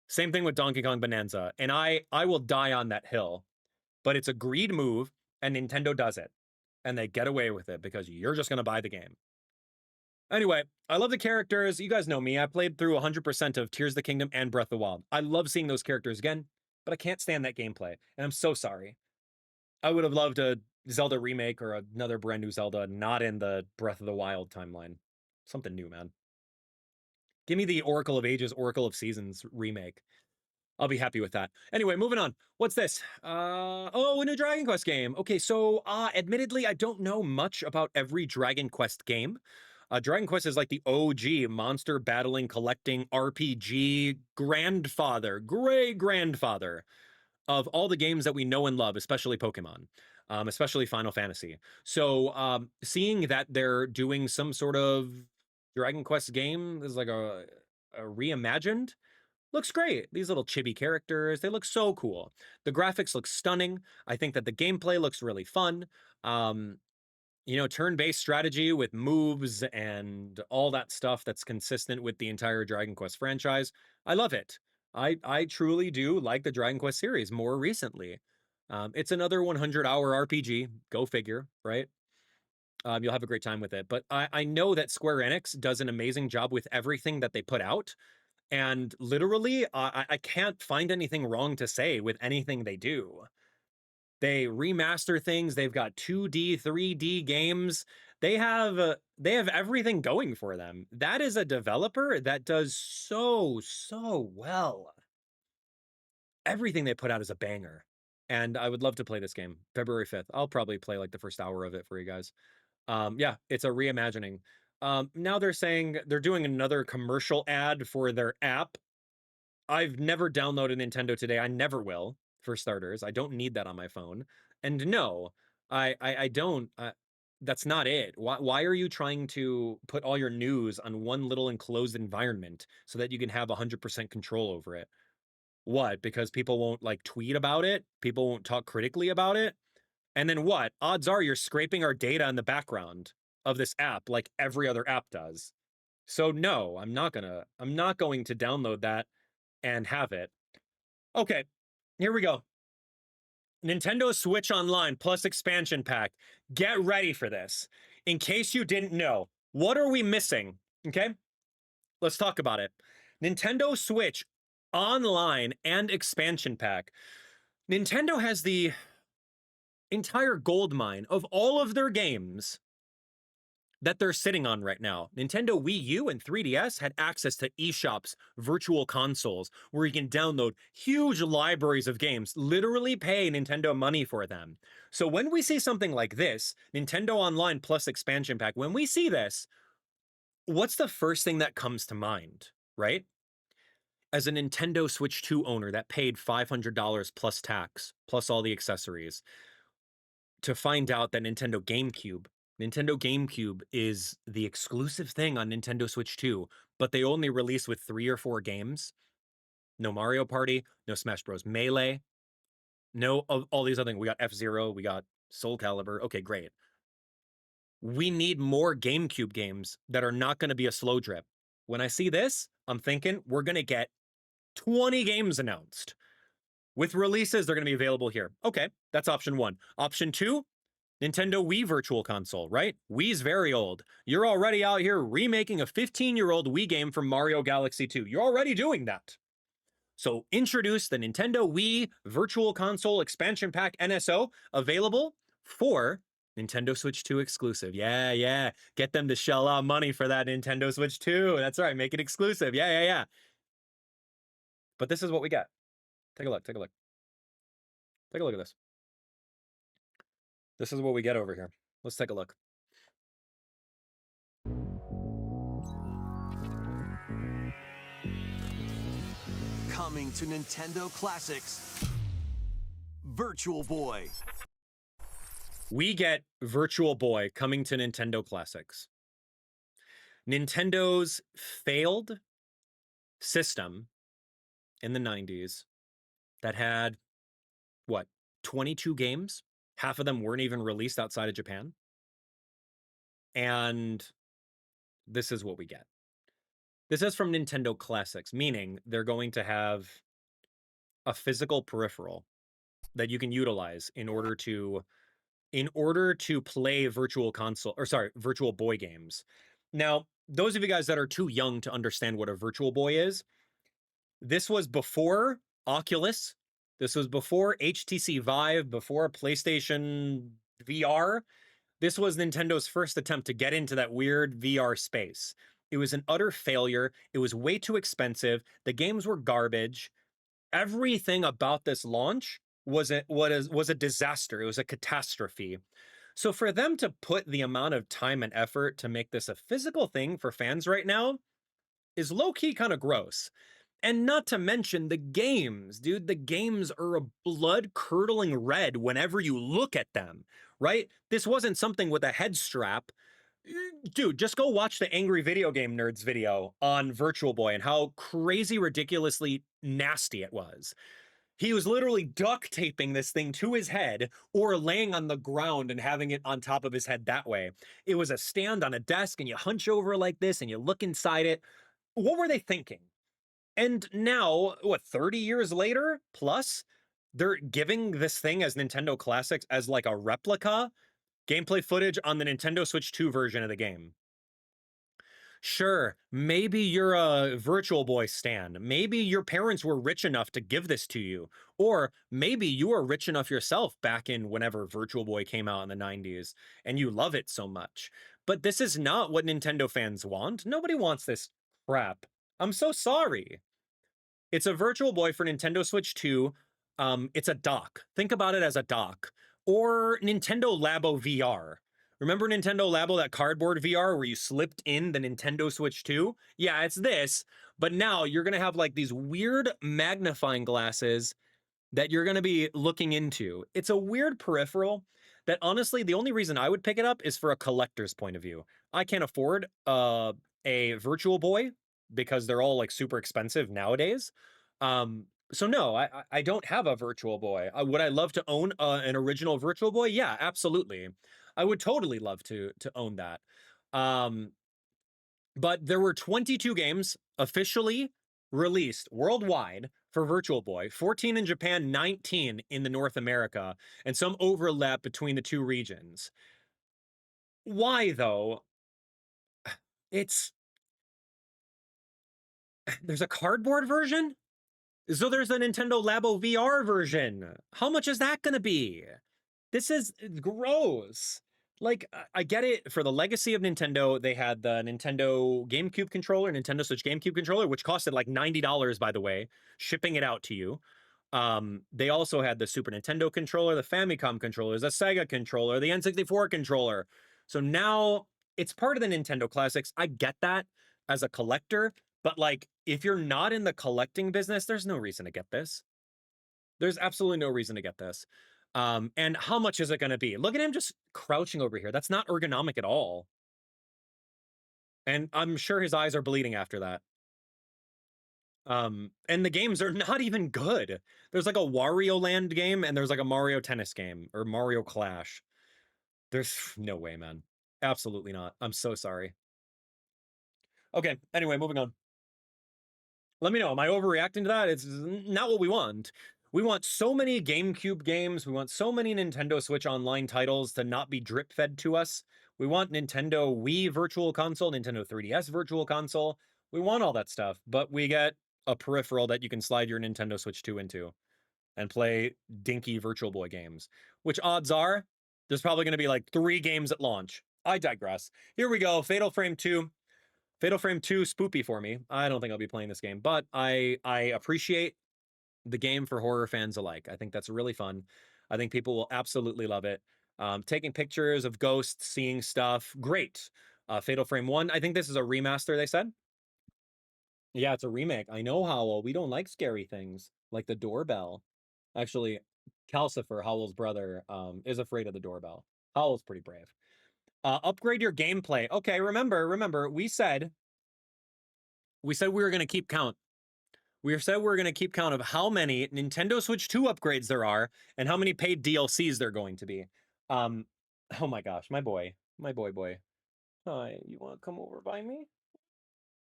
Same thing with Donkey Kong Bonanza, and I will die on that hill, but it's a greed move, and Nintendo does it, and they get away with it because you're just going to buy the game. Anyway, I love the characters. You guys know me. I played through 100% of Tears of the Kingdom and Breath of the Wild. I love seeing those characters again, but I can't stand that gameplay, and I'm so sorry. I would have loved a Zelda remake or another brand new Zelda, not in the Breath of the Wild timeline. Something new, man. Give me the Oracle of Ages, Oracle of Seasons remake. I'll be happy with that. Anyway, moving on. What's this? Oh, a new Dragon Quest game. Okay, so admittedly, I don't know much about every Dragon Quest game. Dragon Quest is like the OG monster battling, collecting RPG grandfather, great-grandfather of all the games that we know and love, especially Pokemon, especially Final Fantasy. So seeing that they're doing some sort of Dragon Quest game is like a reimagined, looks great. These little chibi characters, they look so cool. The graphics look stunning. I think that the gameplay looks really fun. You know, turn-based strategy with moves and all that stuff that's consistent with the entire Dragon Quest franchise. I love it. I truly do like the Dragon Quest series more recently. It's another 100-hour RPG. Go figure, right? You'll have a great time with it. But I know that Square Enix does an amazing job with everything that they put out. And literally, I can't find anything wrong to say with anything they do. They remaster things. They've got 2D, 3D games. They have everything going for them. That is a developer that does so well. Everything they put out is a banger. And I would love to play this game February 5th. I'll probably play like the first hour of it for you guys. Yeah, it's a reimagining. Now they're saying they're doing another commercial ad for their app. I've never downloaded Nintendo Today. I never will, for starters. I don't need that on my phone. And no, I don't. That's not it. Why are you trying to put all your news on one little enclosed environment so that you can have 100% control over it? What? Because people won't like tweet about it? People won't talk critically about it? And then what? Odds are you're scraping our data in the background of this app like every other app does. So no, I'm not going to download that and have it. Okay, here we go. Nintendo Switch Online plus expansion pack. Get ready for this. In case you didn't know, what are we missing? Okay, let's talk about it. Nintendo Switch Online and expansion pack. Nintendo has the entire gold mine of all of their games that they're sitting on right now. Nintendo Wii U and 3DS had access to eShops, virtual consoles, where you can download huge libraries of games, literally pay Nintendo money for them. So when we see something like this, Nintendo Online plus expansion pack, when we see this, what's the first thing that comes to mind, right? As a Nintendo Switch 2 owner that paid $500 plus tax, plus all the accessories, to find out that Nintendo GameCube is the exclusive thing on Nintendo Switch 2, but they only release with 3 or 4 games. No Mario Party, no Smash Bros. Melee, no all these other things. We got F-Zero, we got Soul Calibur. Okay, great. We need more GameCube games that are not going to be a slow drip. When I see this, I'm thinking we're going to get 20 games announced. With releases, they're going to be available here. Okay, that's option 1. Option 2, Nintendo Wii Virtual Console, right? Wii's very old. You're already out here remaking a 15-year-old Wii game from Mario Galaxy 2. You're already doing that. So introduce the Nintendo Wii Virtual Console Expansion Pack NSO, available for Nintendo Switch 2 exclusive. Yeah. Get them to shell out money for that Nintendo Switch 2. That's right. Make it exclusive. Yeah. But this is what we get. Take a look. Take a look at this. This is what we get over here. Let's take a look. Coming to Nintendo Classics, Virtual Boy. We get Virtual Boy coming to Nintendo Classics. Nintendo's failed system in the 90s that had, what, 22 games? Half of them weren't even released outside of Japan. And this is what we get. This is from Nintendo Classics, meaning they're going to have a physical peripheral that you can utilize in order to play Virtual Boy games. Now, those of you guys that are too young to understand what a Virtual Boy is, this was before Oculus. This was before HTC Vive, before PlayStation VR. This was Nintendo's first attempt to get into that weird VR space. It was an utter failure. It was way too expensive. The games were garbage. Everything about this launch was a disaster. It was a catastrophe. So for them to put the amount of time and effort to make this a physical thing for fans right now is low-key kind of gross. And not to mention the games, dude. The games are a blood-curdling red whenever you look at them, right? This wasn't something with a head strap. Dude, just go watch the Angry Video Game Nerds video on Virtual Boy and how crazy, ridiculously nasty it was. He was literally duct taping this thing to his head or laying on the ground and having it on top of his head that way. It was a stand on a desk and you hunch over like this and you look inside it. What were they thinking? And now, 30 years later plus, they're giving this thing as Nintendo Classics as like a replica gameplay footage on the Nintendo Switch 2 version of the game. Sure, maybe you're a Virtual Boy stan. Maybe your parents were rich enough to give this to you. Or maybe you were rich enough yourself back in whenever Virtual Boy came out in the 90s and you love it so much. But this is not what Nintendo fans want. Nobody wants this crap. I'm so sorry. It's a Virtual Boy for Nintendo Switch 2. It's a dock. Think about it as a dock. Or Nintendo Labo VR. Remember Nintendo Labo, that cardboard VR where you slipped in the Nintendo Switch 2? Yeah, it's this, but now you're going to have like these weird magnifying glasses that you're going to be looking into. It's a weird peripheral that honestly, the only reason I would pick it up is for a collector's point of view. I can't afford a Virtual Boy because they're all like super expensive nowadays. So no, I don't have a Virtual Boy. Would I love to own an original Virtual Boy? Yeah, absolutely. I would totally love to own that. But there were 22 games officially released worldwide for Virtual Boy, 14 in Japan, 19 in the North America, and some overlap between the two regions. Why though? There's a cardboard version? So there's a Nintendo Labo VR version. How much is that going to be? This is gross. Like, I get it. For the legacy of Nintendo, they had the Nintendo GameCube controller, Nintendo Switch GameCube controller, which costed like $90, by the way, shipping it out to you. They also had the Super Nintendo controller, the Famicom controller, the Sega controller, the N64 controller. So now it's part of the Nintendo Classics. I get that as a collector, but like, if you're not in the collecting business, there's no reason to get this. There's absolutely no reason to get this. And how much is it going to be? Look at him just crouching over here. That's not ergonomic at all. And I'm sure his eyes are bleeding after that. And the games are not even good. There's like a Wario Land game and there's like a Mario Tennis game or Mario Clash. There's no way, man. Absolutely not. I'm so sorry. Okay, anyway, moving on. Let me know. Am I overreacting to that? It's not what we want. We want so many GameCube games. We want so many Nintendo Switch Online titles to not be drip fed to us. We want Nintendo Wii Virtual Console, Nintendo 3DS Virtual Console. We want all that stuff, but we get a peripheral that you can slide your Nintendo Switch 2 into and play dinky Virtual Boy games, which odds are there's probably going to be like 3 games at launch. I digress. Here we go. Fatal Frame 2. Fatal Frame 2 spoopy for me. I don't think I'll be playing this game, but I appreciate the game for horror fans alike. I think that's really fun. I think people will absolutely love it. Taking pictures of ghosts, seeing stuff, great. Fatal Frame 1, I think this is a remaster, they said. Yeah, it's a remake. I know, Howl. We don't like scary things, like the doorbell. Actually, Calcifer, Howl's brother, is afraid of the doorbell. Howl's pretty brave. Upgrade your gameplay. Okay, remember, we said we were going to keep count. We said we were going to keep count of how many Nintendo Switch 2 upgrades there are and how many paid DLCs there are going to be. Oh my gosh, my boy. Hi, you want to come over by me?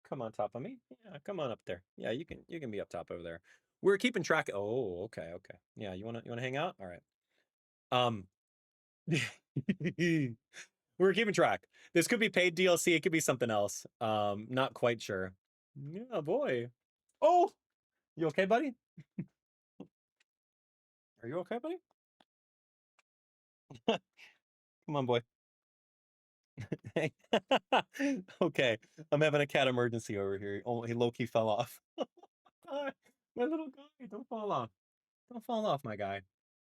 Come on top of me. Yeah, come on up there. Yeah, you can be up top over there. We're keeping track. Oh, okay. Yeah, you want to hang out? All right. We're keeping track. This could be paid DLC, it could be something else. Not quite sure. Yeah, boy. Oh, you okay, buddy? Are you okay, buddy? Come on, boy. Hey. Okay, I'm having a cat emergency over here. Oh, he low-key fell off. My little guy, don't fall off. Don't fall off, my guy.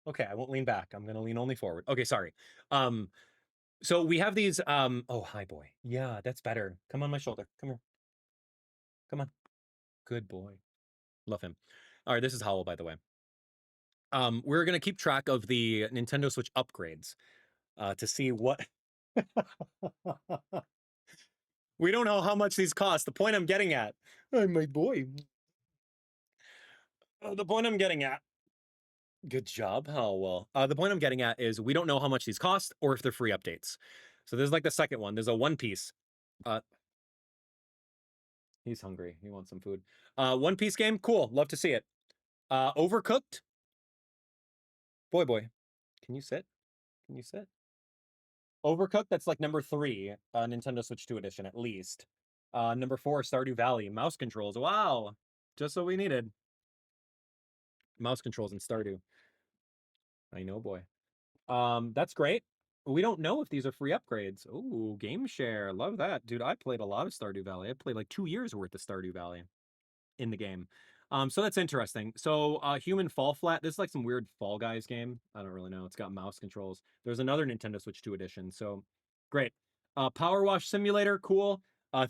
Okay, I won't lean back. I'm gonna lean only forward. Okay, sorry. So we have these, oh, hi, boy. Yeah, that's better. Come on my shoulder. Come here. Come on. Good boy. Love him. All right, this is Howl, by the way. We're gonna keep track of the Nintendo Switch upgrades to see what. We don't know how much these cost. The point I'm getting at, oh, my boy. The point I'm getting at. Good job, Howell. The point I'm getting at is we don't know how much these cost or if they're free updates. So there's like the second one. There's a One Piece. He's hungry. He wants some food. One Piece game. Cool. Love to see it. Overcooked. Boy. Can you sit? Can you sit? Overcooked. That's like number 3. Nintendo Switch 2 edition at least. Number 4, Stardew Valley. Mouse controls. Wow. Just what we needed. Mouse controls in Stardew. I know, boy. That's great. We don't know if these are free upgrades. Ooh, game share. Love that. Dude, I played a lot of Stardew Valley. I played like 2 years worth of Stardew Valley in the game. So that's interesting. So Human Fall Flat. This is like some weird Fall Guys game. I don't really know. It's got mouse controls. There's another Nintendo Switch 2 edition. So great. Powerwash Simulator. Cool.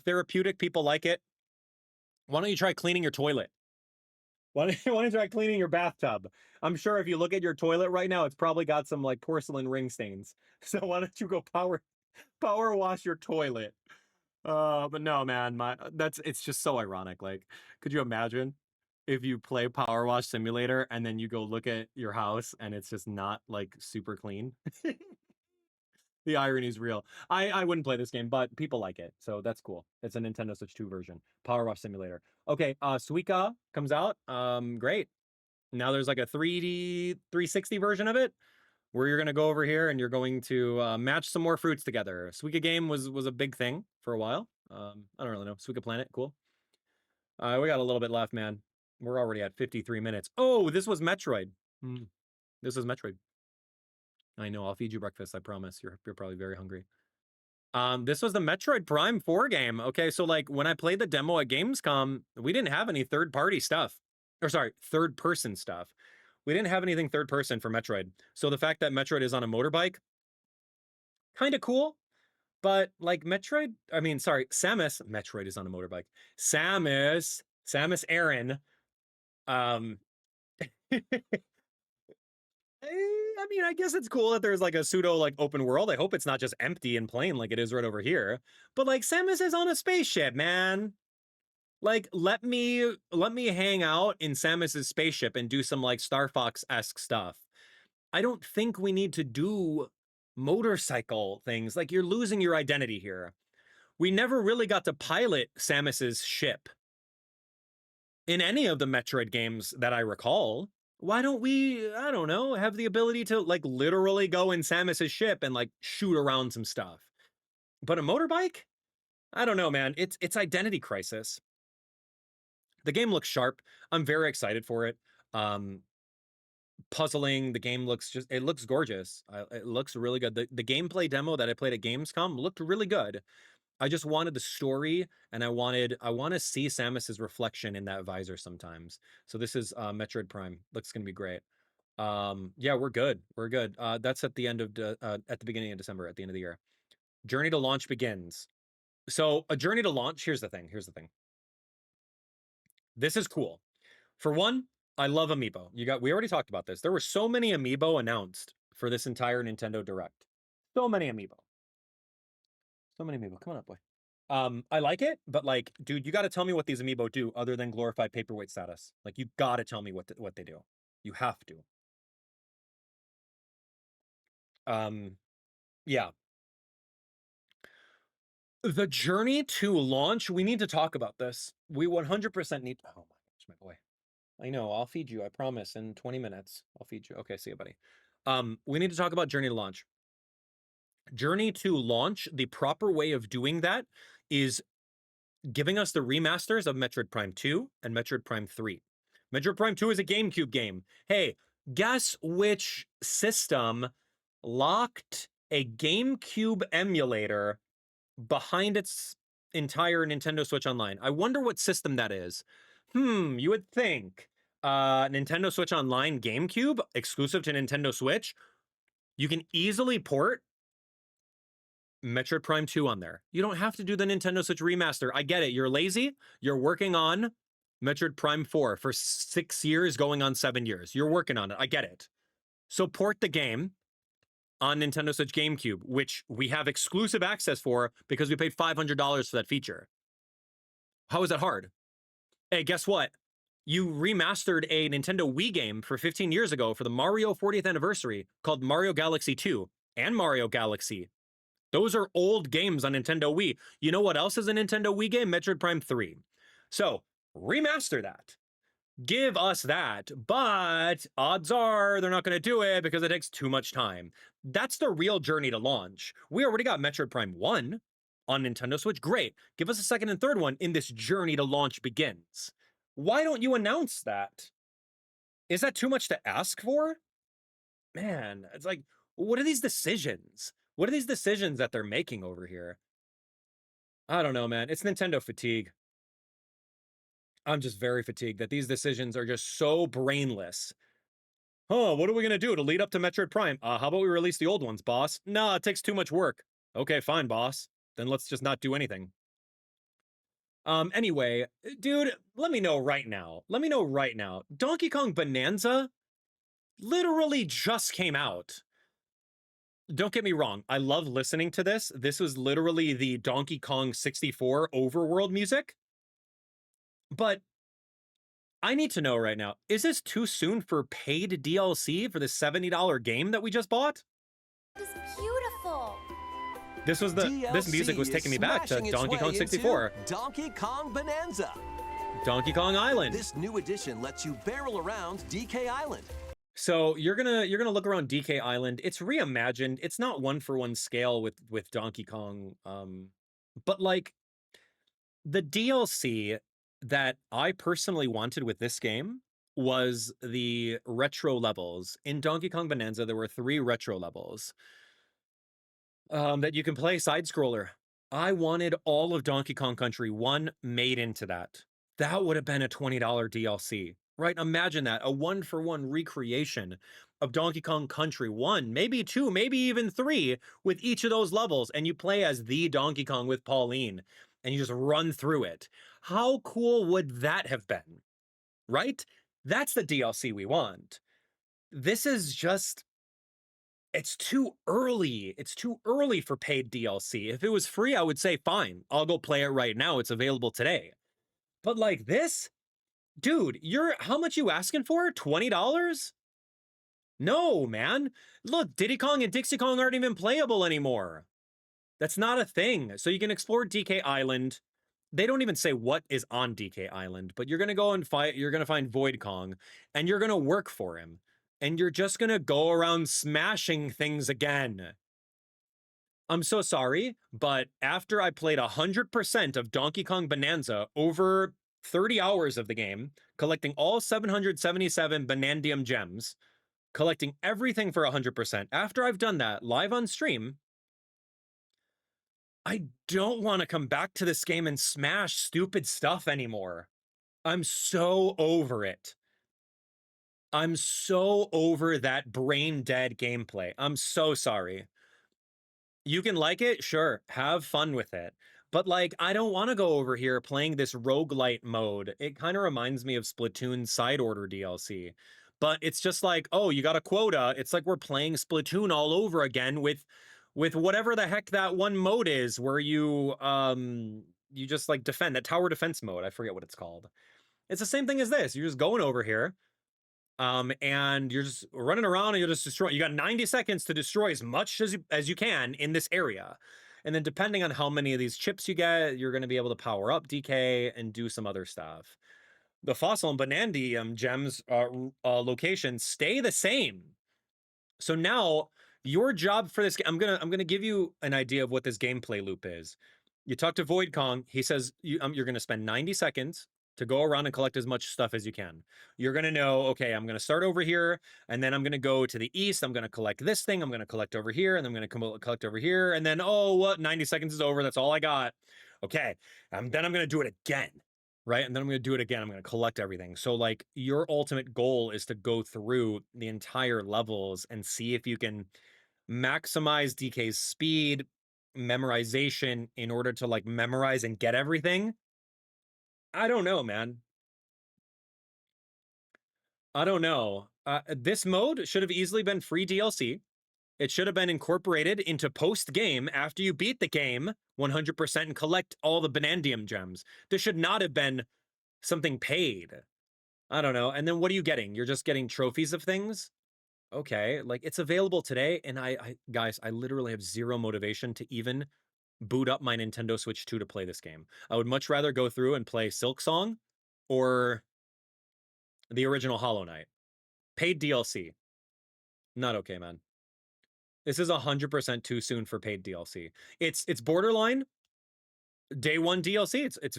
Therapeutic. People like it. Why don't you try cleaning your toilet? Why don't you try cleaning your bathtub? I'm sure if you look at your toilet right now, it's probably got some like porcelain ring stains. So why don't you go power wash your toilet? But no, man, it's just so ironic. Like, could you imagine if you play Power Wash Simulator and then you go look at your house and it's just not like super clean? The irony is real. I wouldn't play this game, but people like it, so that's cool. It's a Nintendo Switch 2 version. Power Wash Simulator. Okay, Suika comes out. Great. Now there's like a 3D 360 version of it where you're gonna go over here and you're going to match some more fruits together. Suika game was a big thing for a while. I don't really know. Suika Planet, cool. We got a little bit left, man. We're already at 53 minutes. Oh, this was Metroid. This is Metroid. I know, I'll feed you breakfast, I promise. You're probably very hungry. This was the Metroid Prime 4 game. Okay, so like when I played the demo at Gamescom, we didn't have any third-party stuff. Or sorry, third-person stuff. We didn't have anything third-person for Metroid. So the fact that Metroid is on a motorbike, kind of cool. But like Metroid, I mean, sorry, Samus, Metroid is on a motorbike. Samus Aran, I mean, I guess it's cool that there's like a pseudo like open world. I hope it's not just empty and plain like it is right over here. But like Samus is on a spaceship, man. Like let me hang out in Samus's spaceship and do some like Star Fox-esque stuff. I don't think we need to do motorcycle things. Like you're losing your identity here. We never really got to pilot Samus's ship in any of the Metroid games that I recall. Why don't we, I don't know, have the ability to like literally go in Samus's ship and like shoot around some stuff? But a motorbike? I don't know, man. It's Identity Crisis. The game looks sharp. I'm very excited for it. Puzzling, the game looks it looks gorgeous. It looks really good. The gameplay demo that I played at Gamescom looked really good. I just wanted the story, and I want to see Samus's reflection in that visor sometimes. So this is Metroid Prime. Looks gonna be great. Yeah, we're good. We're good. That's at the end of at the beginning of December, at the end of the year. Journey to launch begins. So a journey to launch. Here's the thing. Here's the thing. This is cool. For one, I love Amiibo. We already talked about this. There were so many Amiibo announced for this entire Nintendo Direct. So many Amiibo. So many Amiibo. Come on up, boy. I like it, but like, dude, you got to tell me what these Amiibo do other than glorify paperweight status. Like, you got to tell me what they do. You have to. Yeah. The journey to launch, we need to talk about this. We 100% need. Oh my gosh, my boy. I know. I'll feed you. I promise. In 20 minutes, I'll feed you. Okay, see you, buddy. We need to talk about journey to launch. Journey to launch, the proper way of doing that is giving us the remasters of Metroid Prime 2 and Metroid Prime 3. Metroid Prime 2 is a GameCube game. Hey, guess which system locked a GameCube emulator behind its entire Nintendo Switch Online? I wonder what system that is. You would think Nintendo Switch Online GameCube, exclusive to Nintendo Switch. You can easily port Metroid Prime 2 on there. You don't have to do the Nintendo Switch remaster. I get it. You're lazy. You're working on Metroid Prime 4 for 6 years, going on 7 years. You're working on it. I get it. So port the game on Nintendo Switch GameCube, which we have exclusive access for because we paid $500 for that feature. How is that hard? Hey, guess what? You remastered a Nintendo Wii game for 15 years ago for the Mario 40th anniversary called Mario Galaxy 2 and Mario Galaxy. Those are old games on Nintendo Wii. You know what else is a Nintendo Wii game? Metroid Prime 3. So, remaster that. Give us that. But odds are they're not going to do it because it takes too much time. That's the real journey to launch. We already got Metroid Prime 1 on Nintendo Switch. Great. Give us a second and third one in this journey to launch begins. Why don't you announce that? Is that too much to ask for? Man, it's like, what are these decisions? What are these decisions that they're making over here? I don't know, man. It's Nintendo fatigue. I'm just very fatigued that these decisions are just so brainless. Oh, what are we going to do to lead up to Metroid Prime? How about we release the old ones, boss? No, it takes too much work. Okay, fine, boss. Then let's just not do anything. Anyway, dude, let me know right now. Let me know right now. Donkey Kong Bananza literally just came out. Don't get me wrong. I love listening to this. This was literally the Donkey Kong 64 overworld music. But I need to know right now, is this too soon for paid DLC for the $70 game that we just bought? It's beautiful. This music was taking me back to Donkey Kong 64. Donkey Kong Bonanza. Donkey Kong Island. This new edition lets you barrel around DK Island. So you're gonna look around DK Island. It's reimagined. It's not one-for-one scale with Donkey Kong. But like the DLC that I personally wanted with this game was the retro levels. In Donkey Kong Bonanza, there were 3 retro levels that you can play side-scroller. I wanted all of Donkey Kong Country 1 made into that. That would have been a $20 DLC, right? Imagine that, a one-for-one recreation of Donkey Kong Country 1, maybe 2, maybe even 3, with each of those levels, and you play as the Donkey Kong with Pauline, and you just run through it. How cool would that have been, right? That's the DLC we want. This is just, it's too early. It's too early for paid DLC. If it was free, I would say, fine, I'll go play it right now. It's available today. But like this, dude, how much you asking for? $20? No, man. Look, Diddy Kong and Dixie Kong aren't even playable anymore. That's not a thing. So you can explore DK Island. they don't even say what is on DK Island, but you're gonna go and fight. You're gonna find Void Kong, and you're gonna work for him, and you're just gonna go around smashing things again. I'm so sorry, but after I played 100% of Donkey Kong Bonanza over 30 hours of the game, collecting all 777 Banandium gems, collecting everything for 100%, after I've done that live on stream, I don't want to come back to this game and smash stupid stuff anymore. I'm so over it. I'm so over that brain dead gameplay. I'm so sorry. You can like it, sure, have fun with it. But like, I don't want to go over here playing this roguelite mode. It kind of reminds me of Splatoon Side Order DLC. But it's just like, oh, you got a quota. It's like we're playing Splatoon all over again with whatever the heck that one mode is where you just like defend, that tower defense mode. I forget what it's called. It's the same thing as this. You're just going over here. And you're just running around and you'll just destroy. You got 90 seconds to destroy as much as you can in this area. And then depending on how many of these chips you get, you're going to be able to power up DK and do some other stuff. The fossil and Banandium gems locations stay the same. So now your job for this, I'm gonna give you an idea of what this gameplay loop is. You talk to Void Kong. He says you're going to spend 90 seconds to go around and collect as much stuff as you can. You're going to know, okay, I'm going to start over here, and then I'm going to go to the east. I'm going to collect this thing. I'm going to collect over here, and I'm going to collect over here. And then, oh, what? 90 seconds is over. That's all I got. Okay. Then I'm going to do it again, right? And then I'm going to do it again. I'm going to collect everything. So, like, your ultimate goal is to go through the entire levels and see if you can maximize DK's speed, memorization in order to, like, memorize and get everything. I don't know, man. I don't know. This mode should have easily been free DLC. It should have been incorporated into post-game after you beat the game 100% and collect all the Banandium gems. This should not have been something paid. I don't know. And then what are you getting? You're just getting trophies of things? Okay, like it's available today, and guys, I literally have zero motivation to even boot up my Nintendo Switch 2 to play this game. I would much rather go through and play Silk Song or the original Hollow Knight. Paid DLC. Not okay, man. This is 100% too soon for paid DLC. It's borderline day one DLC. It's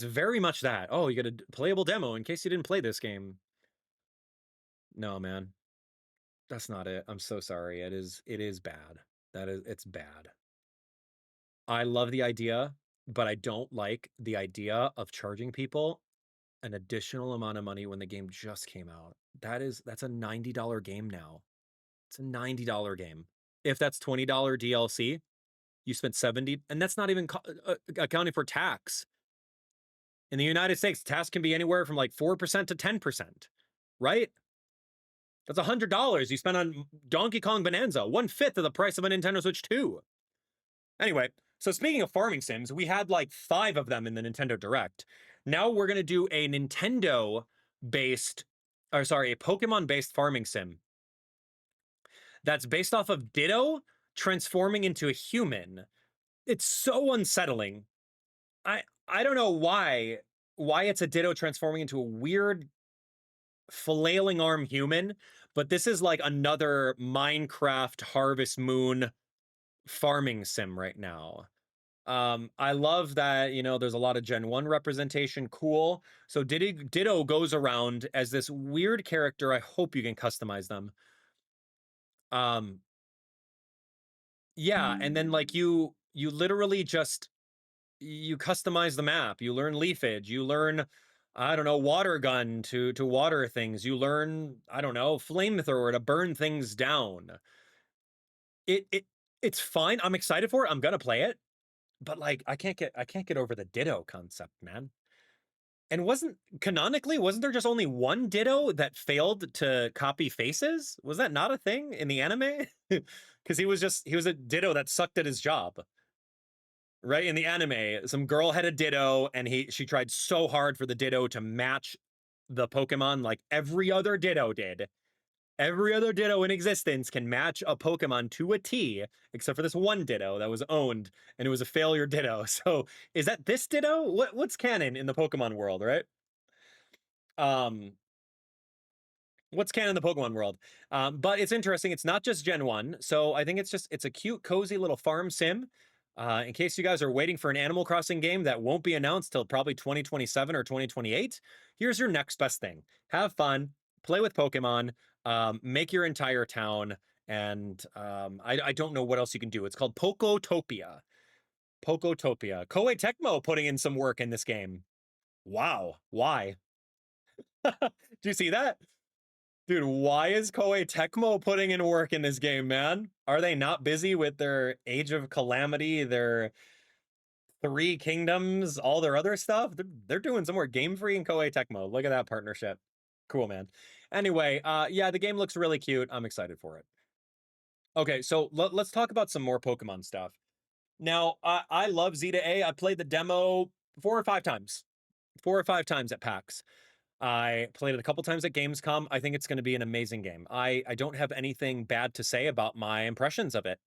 very much that. Oh, you get a playable demo in case you didn't play this game. No, man. That's not it. I'm so sorry. It is bad. It's bad. I love the idea, but I don't like the idea of charging people an additional amount of money when the game just came out. That's a $90 game now. It's a $90 game. If that's $20 DLC, you spent 70, and that's not even accounting for tax. In the United States, tax can be anywhere from like 4% to 10%, right? That's $100 you spent on Donkey Kong Bonanza, 1/5 of the price of a Nintendo Switch 2. Anyway, so speaking of farming sims, we had like 5 of them in the Nintendo Direct. Now we're going to do a Nintendo-based, or sorry, a Pokemon-based farming sim that's based off of Ditto transforming into a human. It's so unsettling. I don't know why it's a Ditto transforming into a weird flailing arm human, but this is like another Minecraft Harvest Moon farming sim right now. I love that, you know, there's a lot of Gen 1 representation. Cool. So Ditto goes around as this weird character. I hope you can customize them. Yeah, and then like you literally just you customize the map. You learn leafage. You learn, I don't know, water gun to water things. You learn, I don't know, flamethrower to burn things down. It's fine. I'm excited for it. I'm gonna play it. But like I can't get over the Ditto concept, man. And wasn't there just only one Ditto that failed to copy faces? Was that not a thing in the anime? Because he was a Ditto that sucked at his job. Right? In the anime, some girl had a Ditto and she tried so hard for the Ditto to match the Pokemon like every other Ditto did. Every other Ditto in existence can match a Pokemon to a T, except for this one Ditto that was owned, and it was a failure Ditto. So is that this Ditto? What's canon in the Pokemon world, right? What's canon in the Pokemon world? But it's interesting. It's not just Gen 1. So I think it's a cute, cozy little farm sim. In case you guys are waiting for an Animal Crossing game that won't be announced till probably 2027 or 2028, here's your next best thing. Have fun, play with Pokemon, make your entire town, and I don't know what else you can do. It's called Pokotopia. Pokotopia. Koei Tecmo putting in some work in this game. Wow. Why? Do you see that? Dude, why is Koei Tecmo putting in work in this game, man? Are they not busy with their Age of Calamity, their Three Kingdoms, all their other stuff? They're doing some more Game Freak and Koei Tecmo. Look at that partnership. Cool, man. Anyway, yeah, the game looks really cute. I'm excited for it. Okay, so let's talk about some more Pokemon stuff. Now, I love Z-A. I played the demo 4 or 5 times. 4 or 5 times at PAX. I played it a couple times at Gamescom. I think it's going to be an amazing game. I don't have anything bad to say about my impressions of it.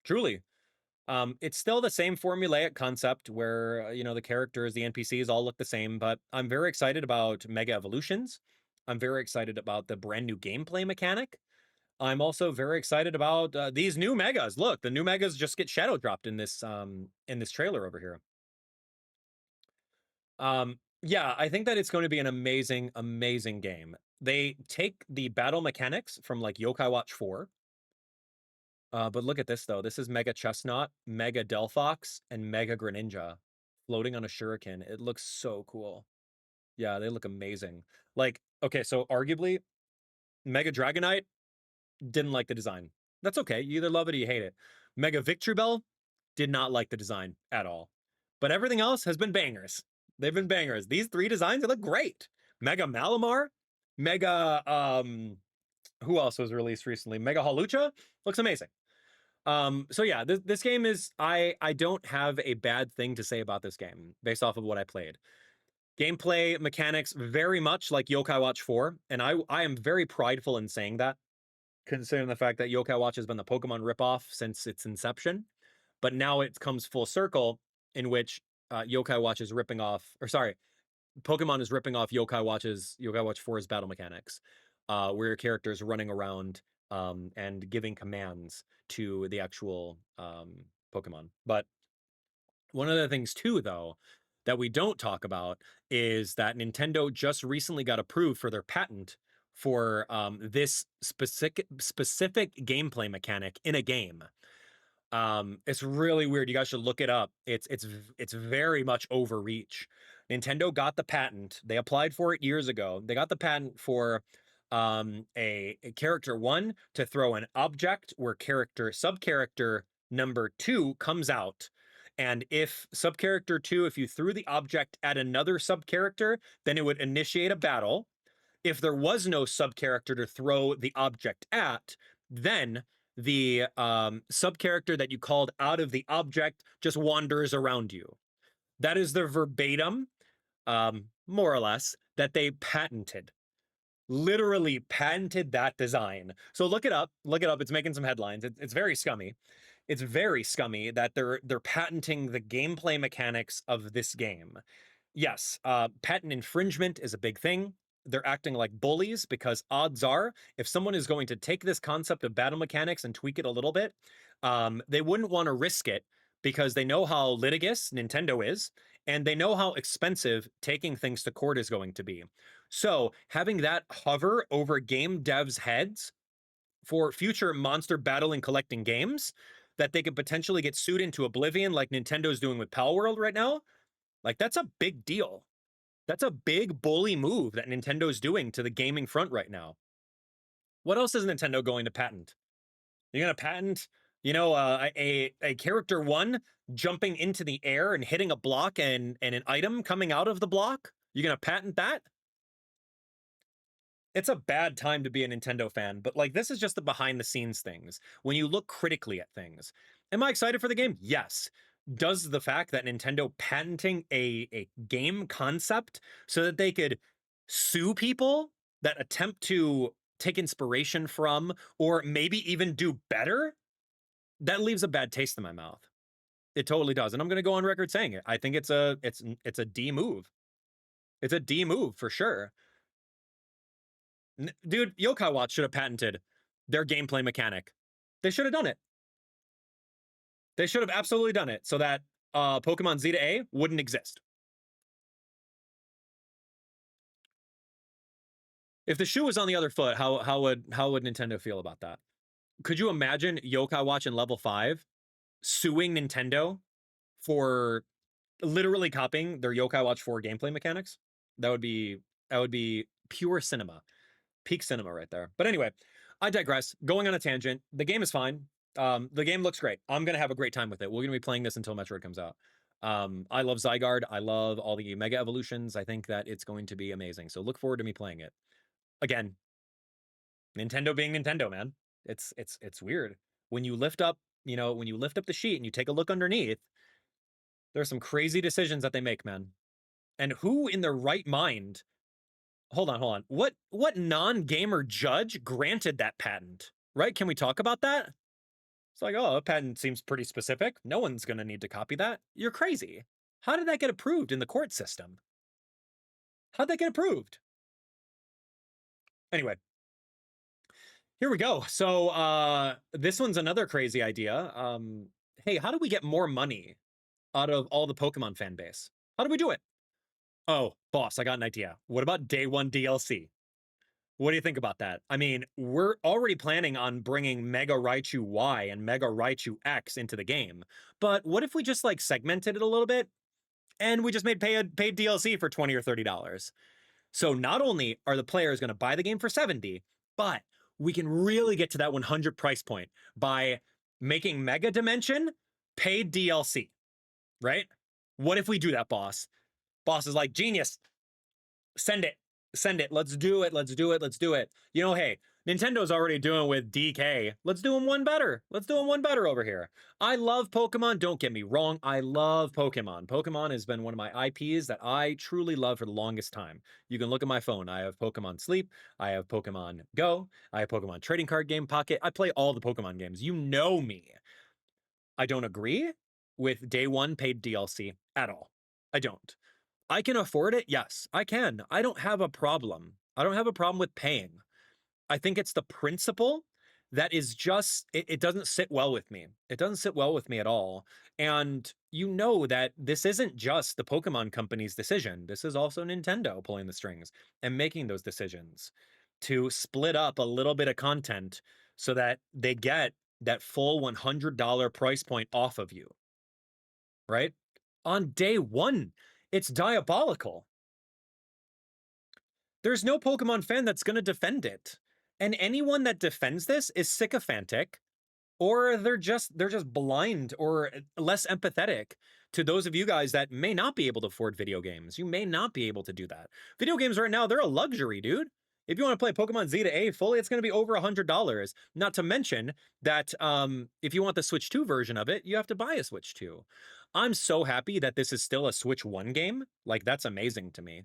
Truly. It's still the same formulaic concept where, the characters, the NPCs all look the same, but I'm very excited about Mega Evolutions. I'm very excited about the brand new gameplay mechanic. I'm also very excited about these new Megas. Look, the new Megas just get shadow dropped in this trailer over here. Yeah, I think that it's going to be an amazing, amazing game. They take the battle mechanics from like Yokai Watch 4. But look at this though. This is Mega Chestnut, Mega Delphox, and Mega Greninja floating on a shuriken. It looks so cool. Yeah, they look amazing. Like, okay, so arguably, Mega Dragonite, didn't like the design. That's okay. You either love it or you hate it. Mega Victreebel, did not like the design at all. But everything else has been bangers. They've been bangers. These 3 designs, they look great. Mega Malamar, Mega, who else was released recently? Mega Hawlucha, looks amazing. So yeah, this game is, I don't have a bad thing to say about this game based off of what I played. Gameplay mechanics very much like Yokai Watch 4, and I am very prideful in saying that, considering the fact that Yokai Watch has been the Pokemon ripoff since its inception, but now it comes full circle in which Yokai Watch is ripping off, or sorry, Pokemon is ripping off Yokai Watch 4's battle mechanics, where your character is running around and giving commands to the actual Pokemon. But one of the things too, though, that we don't talk about is that Nintendo just recently got approved for their patent for this specific gameplay mechanic in a game. It's really weird. You guys should look it up. It's very much overreach. Nintendo got the patent. They applied for it years ago. They got the patent for a character 1 to throw an object where subcharacter number 2 comes out. And if subcharacter 2, if you threw the object at another subcharacter, then it would initiate a battle. If there was no subcharacter to throw the object at, then the subcharacter that you called out of the object just wanders around you. That is the verbatim, more or less, that they patented. Literally patented that design. So look it up. Look it up. It's making some headlines. It's very scummy. It's very scummy that they're patenting the gameplay mechanics of this game. Yes, patent infringement is a big thing. They're acting like bullies because odds are, if someone is going to take this concept of battle mechanics and tweak it a little bit, they wouldn't want to risk it because they know how litigious Nintendo is, and they know how expensive taking things to court is going to be. So having that hover over game devs' heads for future monster battle and collecting games that they could potentially get sued into oblivion like Nintendo's doing with Palworld right now, like that's a big deal. That's a big bully move that Nintendo's doing to the gaming front right now. What else is Nintendo going to patent? You're going to patent, a character 1 jumping into the air and hitting a block and an item coming out of the block? You're going to patent that? It's a bad time to be a Nintendo fan, but like this is just the behind the scenes things. When you look critically at things. Am I excited for the game? Yes. Does the fact that Nintendo patenting a game concept so that they could sue people that attempt to take inspiration from, or maybe even do better, that leaves a bad taste in my mouth. It totally does. And I'm going to go on record saying it. I think it's a D move. It's a D move for sure. Dude, Yokai Watch should have patented their gameplay mechanic. They should have done it. They should have absolutely done it so that Pokemon Z to A wouldn't exist. If the shoe was on the other foot, how would Nintendo feel about that? Could you imagine Yokai Watch in level 5 suing Nintendo for literally copying their Yokai Watch 4 gameplay mechanics? That would be pure cinema. Peak cinema right there. But anyway, I digress. Going on a tangent. The game is fine. The game looks great. I'm going to have a great time with it. We're going to be playing this until Metroid comes out. I love Zygarde. I love all the Mega Evolutions. I think that it's going to be amazing. So look forward to me playing it. Again, Nintendo being Nintendo, man. It's weird. When you lift up, when you lift up the sheet and you take a look underneath, there's some crazy decisions that they make, man. And who in their right mind... Hold on. What non-gamer judge granted that patent? Right? Can we talk about that? It's like, oh, a patent seems pretty specific. No one's going to need to copy that. You're crazy. How did that get approved in the court system? How'd that get approved? Anyway, here we go. So this one's another crazy idea. Hey, how do we get more money out of all the Pokemon fan base? How do we do it? Oh, boss, I got an idea. What about day one DLC? What do you think about that? I mean, we're already planning on bringing Mega Raichu Y and Mega Raichu X into the game. But what if we just like segmented it a little bit and we just made paid DLC for $20 or $30? So not only are the players going to buy the game for $70, but we can really get to that 100 price point by making Mega Dimension paid DLC, right? What if we do that, boss? Boss is like, genius. Send it. Let's do it. Hey, Nintendo's already doing with DK. Let's do them one better. Over here. I love Pokemon. Don't get me wrong. I love Pokemon. Pokemon has been one of my IPs that I truly love for the longest time. You can look at my phone. I have Pokemon Sleep. I have Pokemon Go. I have Pokemon Trading Card Game Pocket. I play all the Pokemon games. You know me. I don't agree with day one paid DLC at all. I don't. I can afford it. Yes, I can. I don't have a problem. I don't have a problem with paying. I think it's the principle that is just, it doesn't sit well with me. It doesn't sit well with me at all. And you know that this isn't just the Pokemon company's decision. This is also Nintendo pulling the strings and making those decisions to split up a little bit of content so that they get that full $100 price point off of you, right? On day one, it's diabolical. There's no Pokemon fan that's going to defend it. And anyone that defends this is sycophantic, or they're just blind or less empathetic to those of you guys that may not be able to afford video games. You may not be able to do that. Video games right now, they're a luxury, dude. If you want to play Pokemon Z to A fully, it's going to be over $100. Not to mention that if you want the Switch 2 version of it, you have to buy a Switch 2. I'm so happy that this is still a Switch 1 game. Like, that's amazing to me.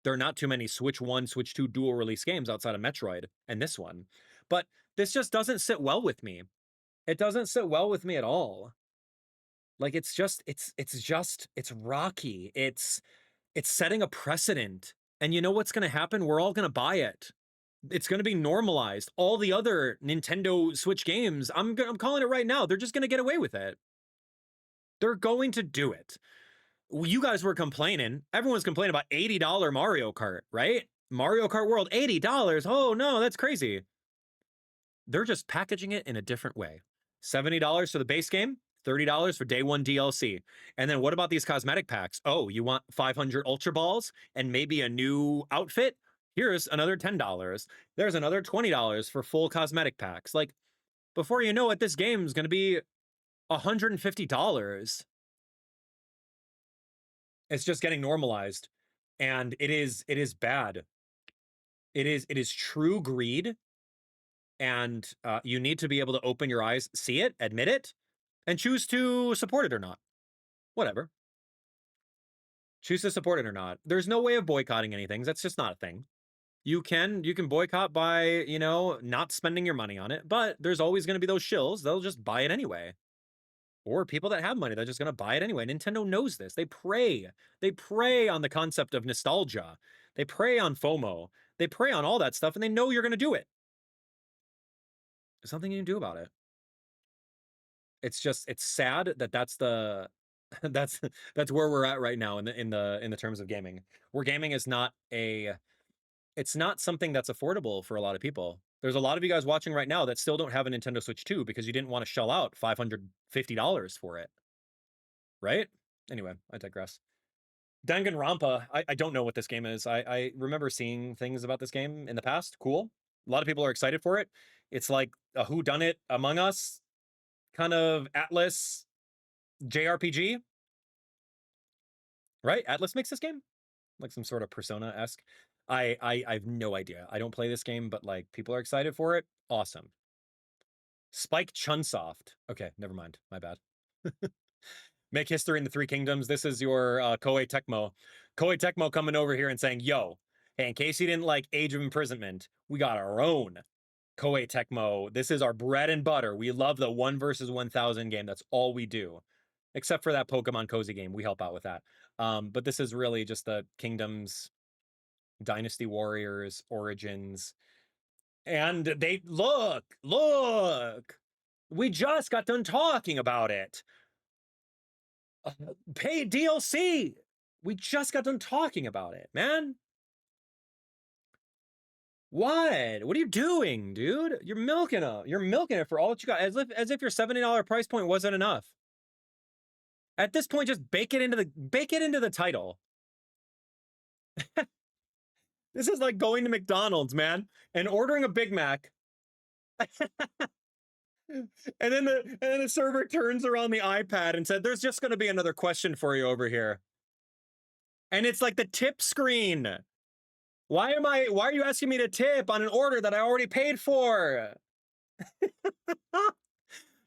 There are not too many Switch 1, Switch 2 dual release games outside of Metroid and this one. But this just doesn't sit well with me. It doesn't sit well with me at all. Like, it's rocky. It's setting a precedent. And you know what's going to happen? We're all going to buy it. It's going to be normalized. All the other Nintendo Switch games, I'm calling it right now, they're just going to get away with it. They're going to do it. You guys were complaining. Everyone's complaining about $80 Mario Kart, right? Mario Kart World, $80. Oh, no, that's crazy. They're just packaging it in a different way. $70 for the base game, $30 for day one DLC. And then what about these cosmetic packs? Oh, you want 500 Ultra Balls and maybe a new outfit? Here's another $10. There's another $20 for full cosmetic packs. Like, before you know it, this game's going to be $150. It's just getting normalized, and it is bad. It is true greed, and you need to be able to open your eyes, see it, admit it, and choose to support it or not. Whatever. Choose to support it or not. There's no way of boycotting anything. That's just not a thing. You can boycott by, you know, not spending your money on it, but there's always going to be those shills. They'll just buy it anyway. Or people that have money, they're just going to buy it anyway. Nintendo knows this. They prey. They prey on the concept of nostalgia. They prey on FOMO. They prey on all that stuff, and they know you're going to do it. There's nothing you can do about it. It's just, it's sad that that's the that's where we're at right now in the terms of gaming. Where gaming is not a, it's not something that's affordable for a lot of people. There's a lot of you guys watching right now that still don't have a Nintendo Switch 2 because you didn't want to shell out $550 for it. Right? Anyway, I digress. Danganronpa, I don't know what this game is. I remember seeing things about this game in the past. Cool. A lot of people are excited for it. It's like a whodunit Among Us kind of Atlas JRPG. Right? Atlas makes this game? Like some sort of Persona-esque. I have no idea. I don't play this game, but like people are excited for it. Awesome. Spike Chunsoft. Okay, never mind. My bad. Make history in the Three Kingdoms. This is your Koei Tecmo. Koei Tecmo coming over here and saying, yo, hey, in case you didn't like Age of Imprisonment, we got our own Koei Tecmo. This is our bread and butter. We love the 1 versus 1,000 game. That's all we do. Except for that Pokemon Cozy game. We help out with that. But this is really just the Kingdoms, Dynasty Warriors, Origins. And they, look, we just got done talking about it. Paid DLC. We just got done talking about it, man. What? What are you doing, dude? You're milking it. You're milking it for all that you got, as if your $70 price point wasn't enough. At this point, just bake it into the title. This is like going to McDonald's, man, and ordering a Big Mac. And then the server turns around the iPad and said, "There's just going to be another question for you over here." And it's like the tip screen. Why are you asking me to tip on an order that I already paid for?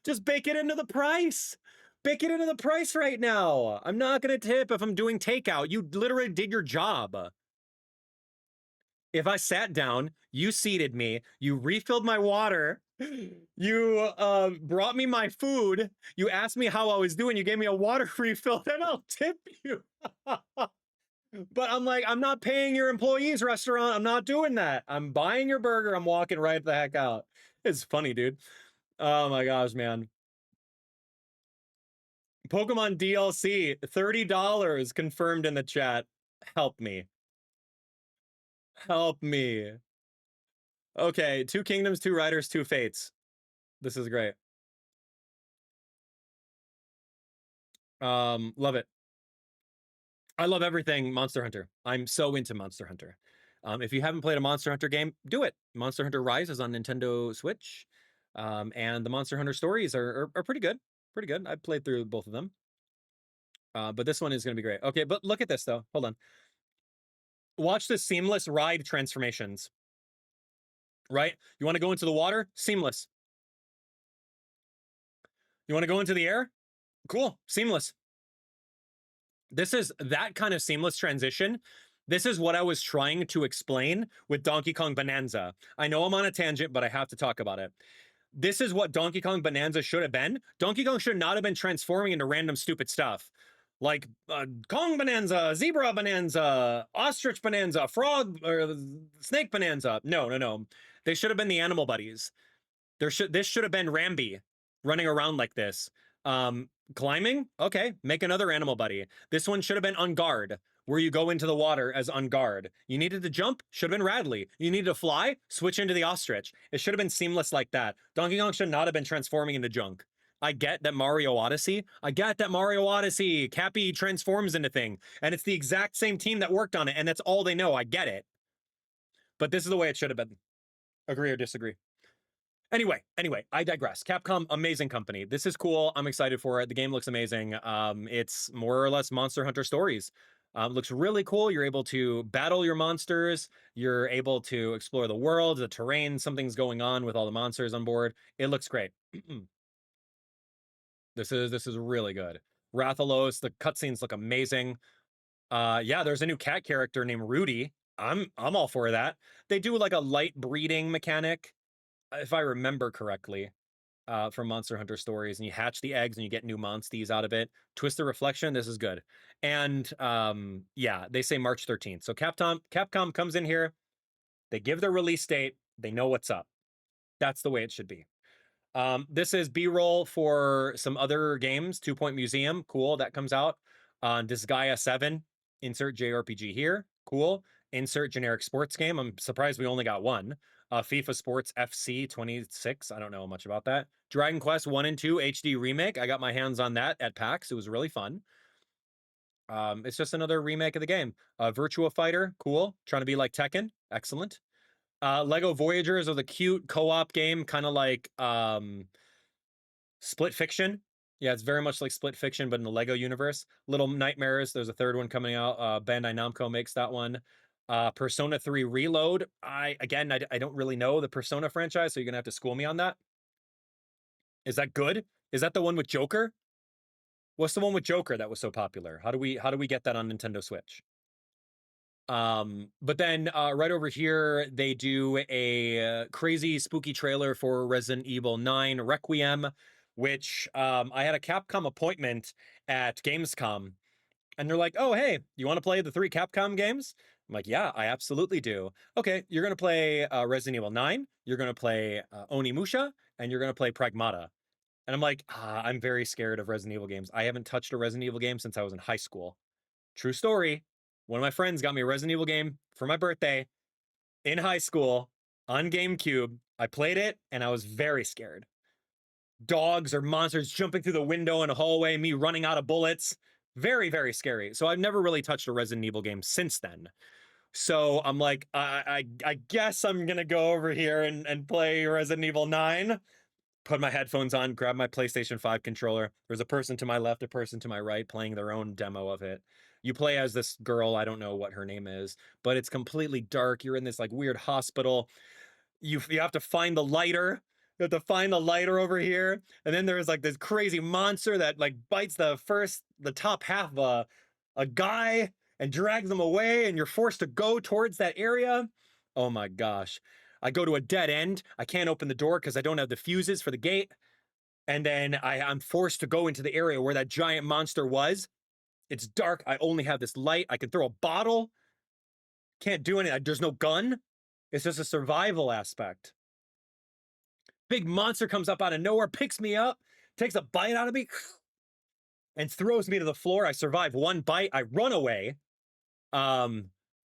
Just bake it into the price. Bake it into the price right now. I'm not going to tip if I'm doing takeout. You literally did your job. If I sat down, you seated me, you refilled my water, you brought me my food, you asked me how I was doing, you gave me a water refill, then I'll tip you. But I'm like, I'm not paying your employee's restaurant. I'm not doing that. I'm buying your burger. I'm walking right the heck out. It's funny, dude. Oh my gosh, man. Pokemon DLC, $30 confirmed in the chat. Help me. Help me. Okay, 2 Kingdoms, 2 Riders, 2 Fates. This is great. Love it. I love everything Monster Hunter. I'm so into Monster Hunter. If you haven't played a Monster Hunter game, do it. Monster Hunter Rise is on Nintendo Switch. And the Monster Hunter stories are pretty good. Pretty good. I've played through both of them. But this one is going to be great. Okay, but look at this, though. Hold on. Watch the seamless ride transformations. Right? You want to go into the water? Seamless. You want to go into the air? Cool. Seamless. This is that kind of seamless transition. This is what I was trying to explain with Donkey Kong Bananza. I know I'm on a tangent, but I have to talk about it. This is what Donkey Kong Bananza should have been. Donkey Kong should not have been transforming into random stupid stuff. Like Kong Bananza, Zebra Bananza, Ostrich Bananza, Frog or Snake Bananza. No. They should have been the animal buddies. This should have been Rambi running around like this. Climbing? Okay, make another animal buddy. This one should have been On Guard, where you go into the water as On Guard. You needed to jump? Should have been Radley. You needed to fly? Switch into the Ostrich. It should have been seamless like that. Donkey Kong should not have been transforming into junk. I get that Mario Odyssey. Cappy transforms into thing. And it's the exact same team that worked on it, and that's all they know. I get it. But this is the way it should have been. Agree or disagree? Anyway, I digress. Capcom, amazing company. This is cool. I'm excited for it. The game looks amazing. It's more or less Monster Hunter stories. Looks really cool. You're able to battle your monsters. You're able to explore the world, the terrain. Something's going on with all the monsters on board. It looks great. This is really good. Rathalos, the cutscenes look amazing. Yeah, there's a new cat character named Rudy. I'm all for that. They do like a light breeding mechanic, if I remember correctly, from Monster Hunter stories, and you hatch the eggs and you get new monsties out of it. Twist the reflection, this is good. And yeah, they say March 13th. So Capcom comes in here, they give their release date, they know what's up. That's the way it should be. This is B-roll for some other games. 2 Point Museum, cool. That comes out on Disagaea 7. Insert JRPG here, cool. Insert generic sports game. I'm surprised we only got one. FIFA Sports FC 26. I don't know much about that. Dragon Quest 1 and 2 HD remake. I got my hands on that at PAX. It was really fun. It's just another remake of the game. Virtua Fighter, cool. Trying to be like Tekken, excellent. Lego Voyagers was a cute co-op game, kind of like Split Fiction. Yeah, it's very much like Split Fiction, but in the Lego universe. Little Nightmares, there's a third one coming out. Bandai Namco makes that one. Persona 3 Reload. I don't really know the Persona franchise, so you're gonna have to school me on that. Is that good? Is that the one with Joker? What's the one with Joker that was so popular? How do we get that on Nintendo Switch? But then right over here, they do a crazy spooky trailer for Resident Evil 9 Requiem, which I had a Capcom appointment at Gamescom, and they're like, oh, hey, you want to play the 3 Capcom games? I'm like, yeah, I absolutely do. Okay, you're going to play Resident Evil 9, you're going to play Onimusha, and you're going to play Pragmata. And I'm like, I'm very scared of Resident Evil games. I haven't touched a Resident Evil game since I was in high school. True story. One of my friends got me a Resident Evil game for my birthday in high school on GameCube. I played it and I was very scared. Dogs or monsters jumping through the window in a hallway, me running out of bullets. Very, very scary. So I've never really touched a Resident Evil game since then. So I'm like, I guess I'm gonna go over here and play Resident Evil 9. Put my headphones on, grab my PlayStation 5 controller. There's a person to my left, a person to my right playing their own demo of it. You play as this girl, I don't know what her name is, but it's completely dark. You're in this like weird hospital. You have to find the lighter. You have to find the lighter over here. And then there's like this crazy monster that like bites the top half of a guy and drags him away, and you're forced to go towards that area. Oh my gosh. I go to a dead end. I can't open the door because I don't have the fuses for the gate. And then I'm forced to go into the area where that giant monster was. It's dark. I only have this light. I can throw a bottle. Can't do anything. There's no gun. It's just a survival aspect. Big monster comes up out of nowhere, picks me up, takes a bite out of me, and throws me to the floor. I survive one bite. I run away.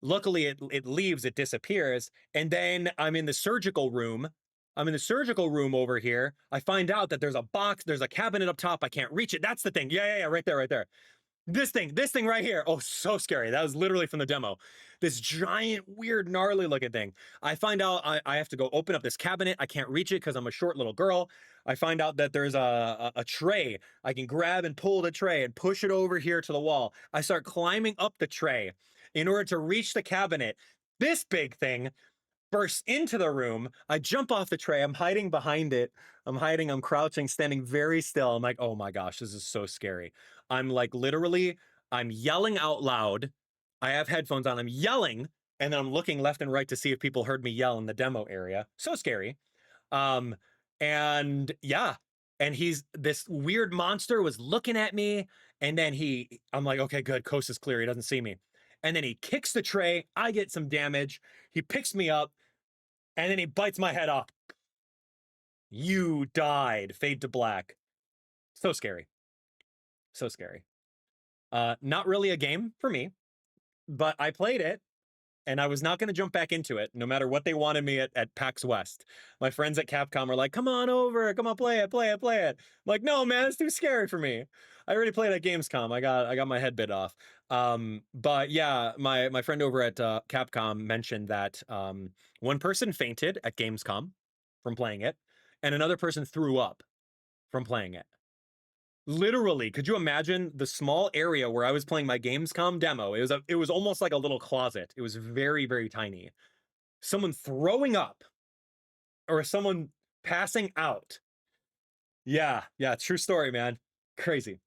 Luckily, it leaves, it disappears. And then I'm in the surgical room. I'm in the surgical room over here. I find out that there's a box, there's a cabinet up top. I can't reach it. That's the thing. Yeah, right there, right there. This thing right here. Oh, so scary. That was literally from the demo. This giant, weird, gnarly looking thing. I find out I have to go open up this cabinet. I can't reach it because I'm a short little girl. I find out that there's a tray. I can grab and pull the tray and push it over here to the wall. I start climbing up the tray in order to reach the cabinet. This big thing bursts into the room. I jump off the tray. I'm hiding behind it. I'm crouching, standing very still. I'm like, oh my gosh, this is so scary. I'm like, literally, I'm yelling out loud. I have headphones on. I'm yelling, and then I'm looking left and right to see if people heard me yell in the demo area. So scary. And yeah, and this weird monster was looking at me, and then I'm like, okay, good, coast is clear. He doesn't see me. And then he kicks the tray. I get some damage. He picks me up, and then he bites my head off. You died. Fade to black. So scary. So scary. Not really a game for me, but I played it, and I was not going to jump back into it, no matter what they wanted me at PAX West. My friends at Capcom were like, come on over, come on, play it. I'm like, no, man, it's too scary for me. I already played at Gamescom. I got my head bit off. But yeah, my friend over at Capcom mentioned that one person fainted at Gamescom from playing it, and another person threw up from playing it. Literally, could you imagine the small area where I was playing my Gamescom demo? It was almost like a little closet. It was very, very tiny. Someone throwing up or someone passing out. Yeah, true story, man. Crazy.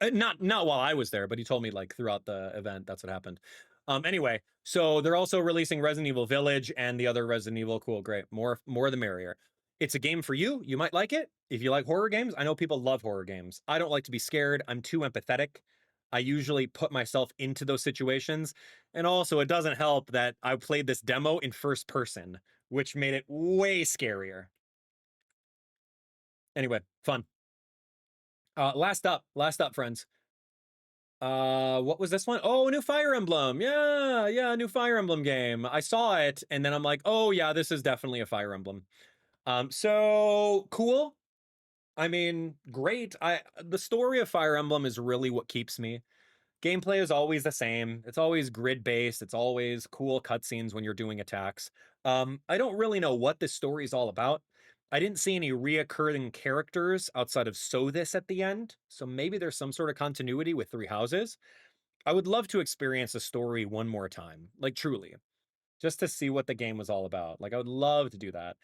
Not while I was there, but he told me like throughout the event that's what happened. Anyway, so they're also releasing Resident Evil Village and the other Resident Evil. Cool, great. More the merrier. It's a game for you. You might like it. If you like horror games, I know people love horror games. I don't like to be scared. I'm too empathetic. I usually put myself into those situations. And also, it doesn't help that I played this demo in first person, which made it way scarier. Anyway, fun. Last up, friends. What was this one? Oh, a new Fire Emblem. Yeah, a new Fire Emblem game. I saw it, and then I'm like, oh yeah, this is definitely a Fire Emblem. So cool. I mean, great. The story of Fire Emblem is really what keeps me. Gameplay is always the same. It's always grid-based. It's always cool cutscenes when you're doing attacks. I don't really know what this story is all about. I didn't see any reoccurring characters outside of Sothis at the end, so maybe there's some sort of continuity with Three Houses. I would love to experience the story one more time, like truly, just to see what the game was all about. Like, I would love to do that.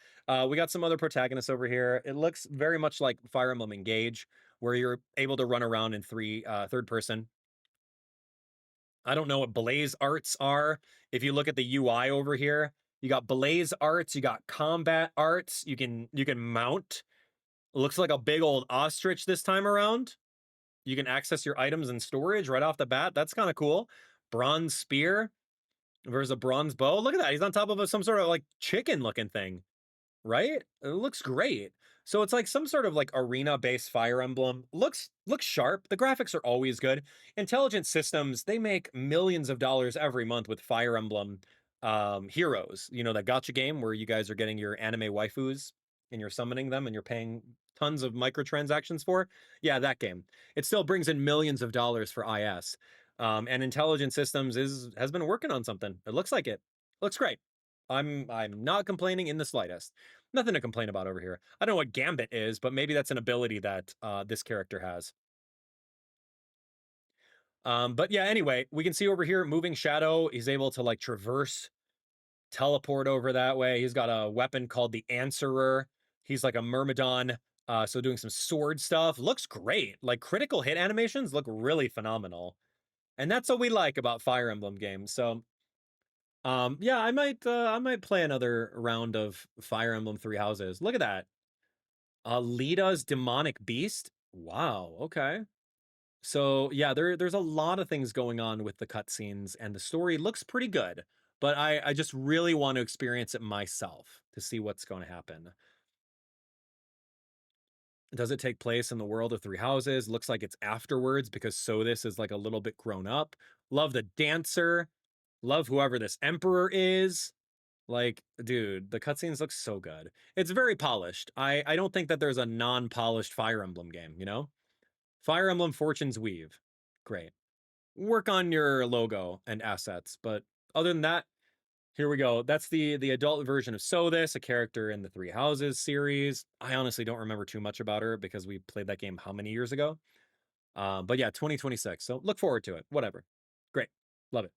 We got some other protagonists over here. It looks very much like Fire Emblem Engage, where you're able to run around in third person. I don't know what Blaze arts are. If you look at the UI over here, you got Blaze arts, you got combat arts. You can mount. It looks like a big old ostrich this time around. You can access your items and storage right off the bat. That's kind of cool. Bronze spear versus a bronze bow. Look at that. He's on top of some sort of like chicken looking thing, right? It looks great. So it's like some sort of like arena-based Fire Emblem. Looks sharp. The graphics are always good. Intelligent Systems, they make millions of dollars every month with Fire Emblem Heroes. You know, that gacha game where you guys are getting your anime waifus and you're summoning them and you're paying tons of microtransactions for. Yeah, that game. It still brings in millions of dollars for IS. And Intelligent Systems has been working on something. It looks like it. Looks great. I'm not complaining in the slightest. Nothing to complain about over here. I don't know what Gambit is, but maybe that's an ability that this character has. But yeah, anyway, we can see over here moving shadow. He's able to like traverse, teleport over that way. He's got a weapon called the Answerer. He's like a Myrmidon. So doing some sword stuff. Looks great. Like critical hit animations look really phenomenal. And that's what we like about Fire Emblem games. So yeah, I might play another round of Fire Emblem Three Houses. Look at that. Lita's demonic beast. Wow, okay. So yeah, there's a lot of things going on with the cutscenes, and the story looks pretty good. But I just really want to experience it myself to see what's going to happen. Does it take place in the world of Three Houses? Looks like it's afterwards because Sothis is like a little bit grown up. Love the dancer. Love whoever this emperor is. Like, dude, the cutscenes look so good. It's very polished. I don't think that there's a non-polished Fire Emblem game, you know? Fire Emblem Fortune's Weave. Great. Work on your logo and assets, but other than that, here we go. That's the adult version of Sothis, a character in the Three Houses series. I honestly don't remember too much about her because we played that game how many years ago? But yeah, 2026. So look forward to it. Whatever. Great. Love it.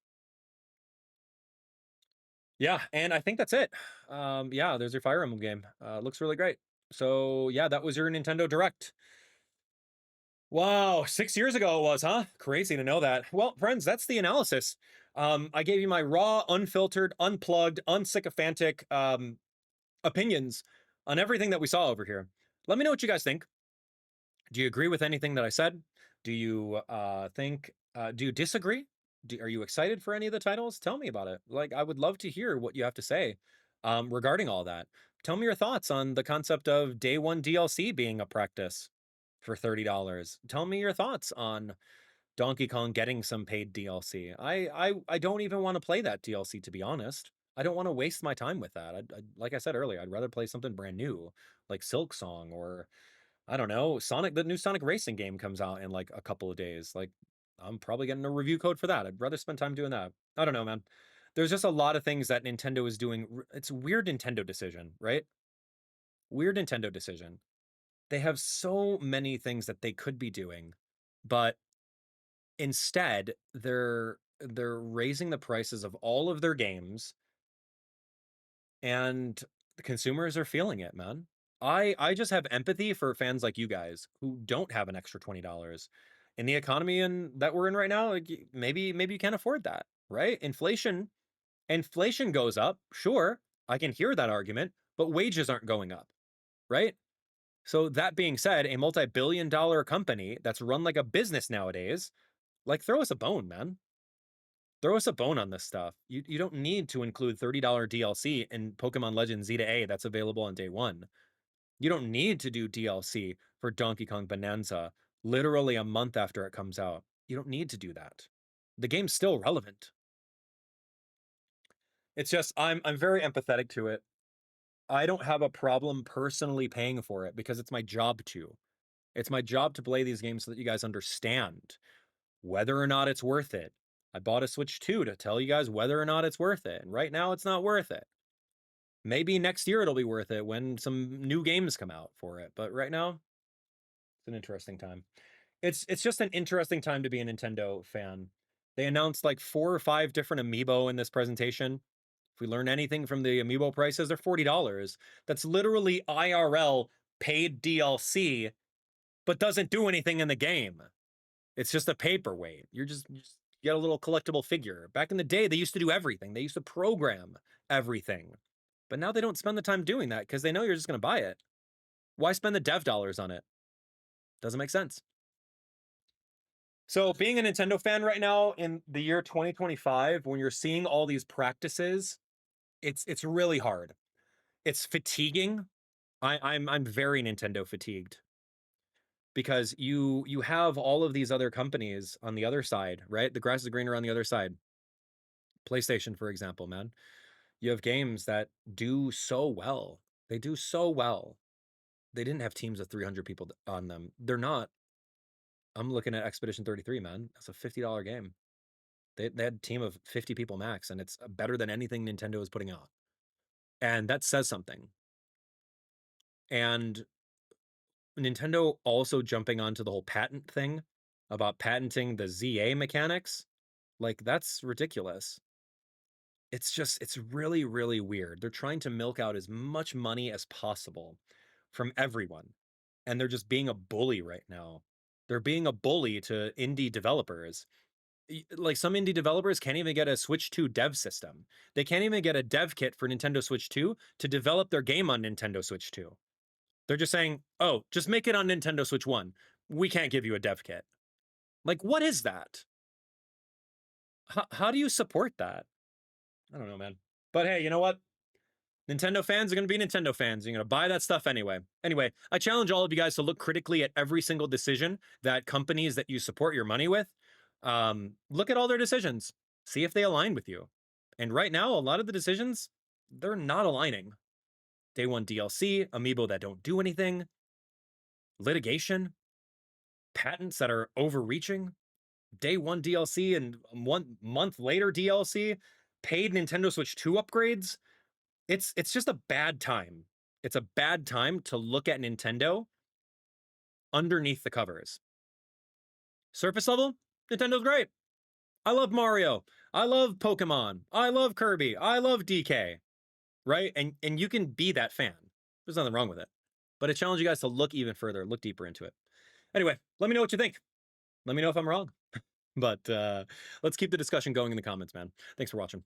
Yeah, and I think that's it. Yeah, there's your Fire Emblem game. Looks really great. So yeah, that was your Nintendo Direct. Wow, 6 years ago it was, huh? Crazy to know that. Well, friends, that's the analysis. I gave you my raw, unfiltered, unplugged, unsycophantic opinions on everything that we saw over here. Let me know what you guys think. Do you agree with anything that I said? Do you do you disagree? Are you excited for any of the titles? Tell me about it. Like, I would love to hear what you have to say regarding all that. Tell me your thoughts on the concept of day one DLC being a practice for $30. Tell me your thoughts on Donkey Kong getting some paid DLC. I don't even want to play that DLC, to be honest. I don't want to waste my time with that. Like I said earlier, I'd rather play something brand new, like Silk Song, or I don't know, Sonic. The new Sonic Racing game comes out in like a couple of days. Like, I'm probably getting a review code for that. I'd rather spend time doing that. I don't know, man. There's just a lot of things that Nintendo is doing. It's a weird Nintendo decision, right? Weird Nintendo decision. They have so many things that they could be doing, but instead they're raising the prices of all of their games, and the consumers are feeling it, man. I just have empathy for fans like you guys who don't have an extra $20. in the economy that we're in right now, like, maybe you can't afford that, right? Inflation goes up, sure, I can hear that argument, but wages aren't going up, right? So that being said, a multi-billion-dollar company that's run like a business nowadays, like, throw us a bone, man. Throw us a bone on this stuff. You don't need to include $30 DLC in Pokemon Legends Z to A that's available on day one. You don't need to do DLC for Donkey Kong Bonanza literally a month after it comes out. You don't need to do that. The game's still relevant. It's just I'm very empathetic to it. I don't have a problem personally paying for it because it's my job to. It's my job to play these games so that you guys understand whether or not it's worth it. I bought a Switch 2 to tell you guys whether or not it's worth it. And right now it's not worth it. Maybe next year it'll be worth it when some new games come out for it. But right now, it's an interesting time. It's just an interesting time to be a Nintendo fan. They announced like 4 or 5 different Amiibo in this presentation. If we learn anything from the Amiibo prices, they're $40. That's literally IRL paid DLC, but doesn't do anything in the game. It's just a paperweight. You just get a little collectible figure. Back in the day, they used to do everything. They used to program everything. But now they don't spend the time doing that because they know you're just going to buy it. Why spend the dev dollars on it? Doesn't make sense. So being a Nintendo fan right now in the year 2025, when you're seeing all these practices, it's really hard. It's fatiguing. I'm very Nintendo fatigued because you have all of these other companies on the other side, right? The grass is greener on the other side. PlayStation, for example, man. You have games that do so well. They do so well. They didn't have teams of 300 people on them. They're not. I'm looking at Expedition 33, man. That's a $50 game. They had a team of 50 people max, and it's better than anything Nintendo is putting out. And that says something. And Nintendo also jumping onto the whole patent thing about patenting the ZA mechanics, like, that's ridiculous. It's really, really weird. They're trying to milk out as much money as possible from everyone. And they're just being a bully right now. They're being a bully to indie developers. Like, some indie developers can't even get a Switch 2 dev system. They can't even get a dev kit for Nintendo Switch 2 to develop their game on Nintendo Switch 2. They're just saying, oh, just make it on Nintendo Switch 1. We can't give you a dev kit. Like, what is that? How do you support that? I don't know, man. But hey, you know what? Nintendo fans are going to be Nintendo fans. You're going to buy that stuff anyway. Anyway, I challenge all of you guys to look critically at every single decision that companies that you support your money with, look at all their decisions. See if they align with you. And right now, a lot of the decisions, they're not aligning. Day one DLC, Amiibo that don't do anything, litigation, patents that are overreaching, day one DLC and 1 month later DLC, paid Nintendo Switch 2 upgrades. It's just a bad time. It's a bad time to look at Nintendo underneath the covers. Surface level, Nintendo's great. I love Mario. I love Pokemon. I love Kirby. I love DK. Right? And you can be that fan. There's nothing wrong with it. But I challenge you guys to look even further, look deeper into it. Anyway, let me know what you think. Let me know if I'm wrong. But let's keep the discussion going in the comments, man. Thanks for watching.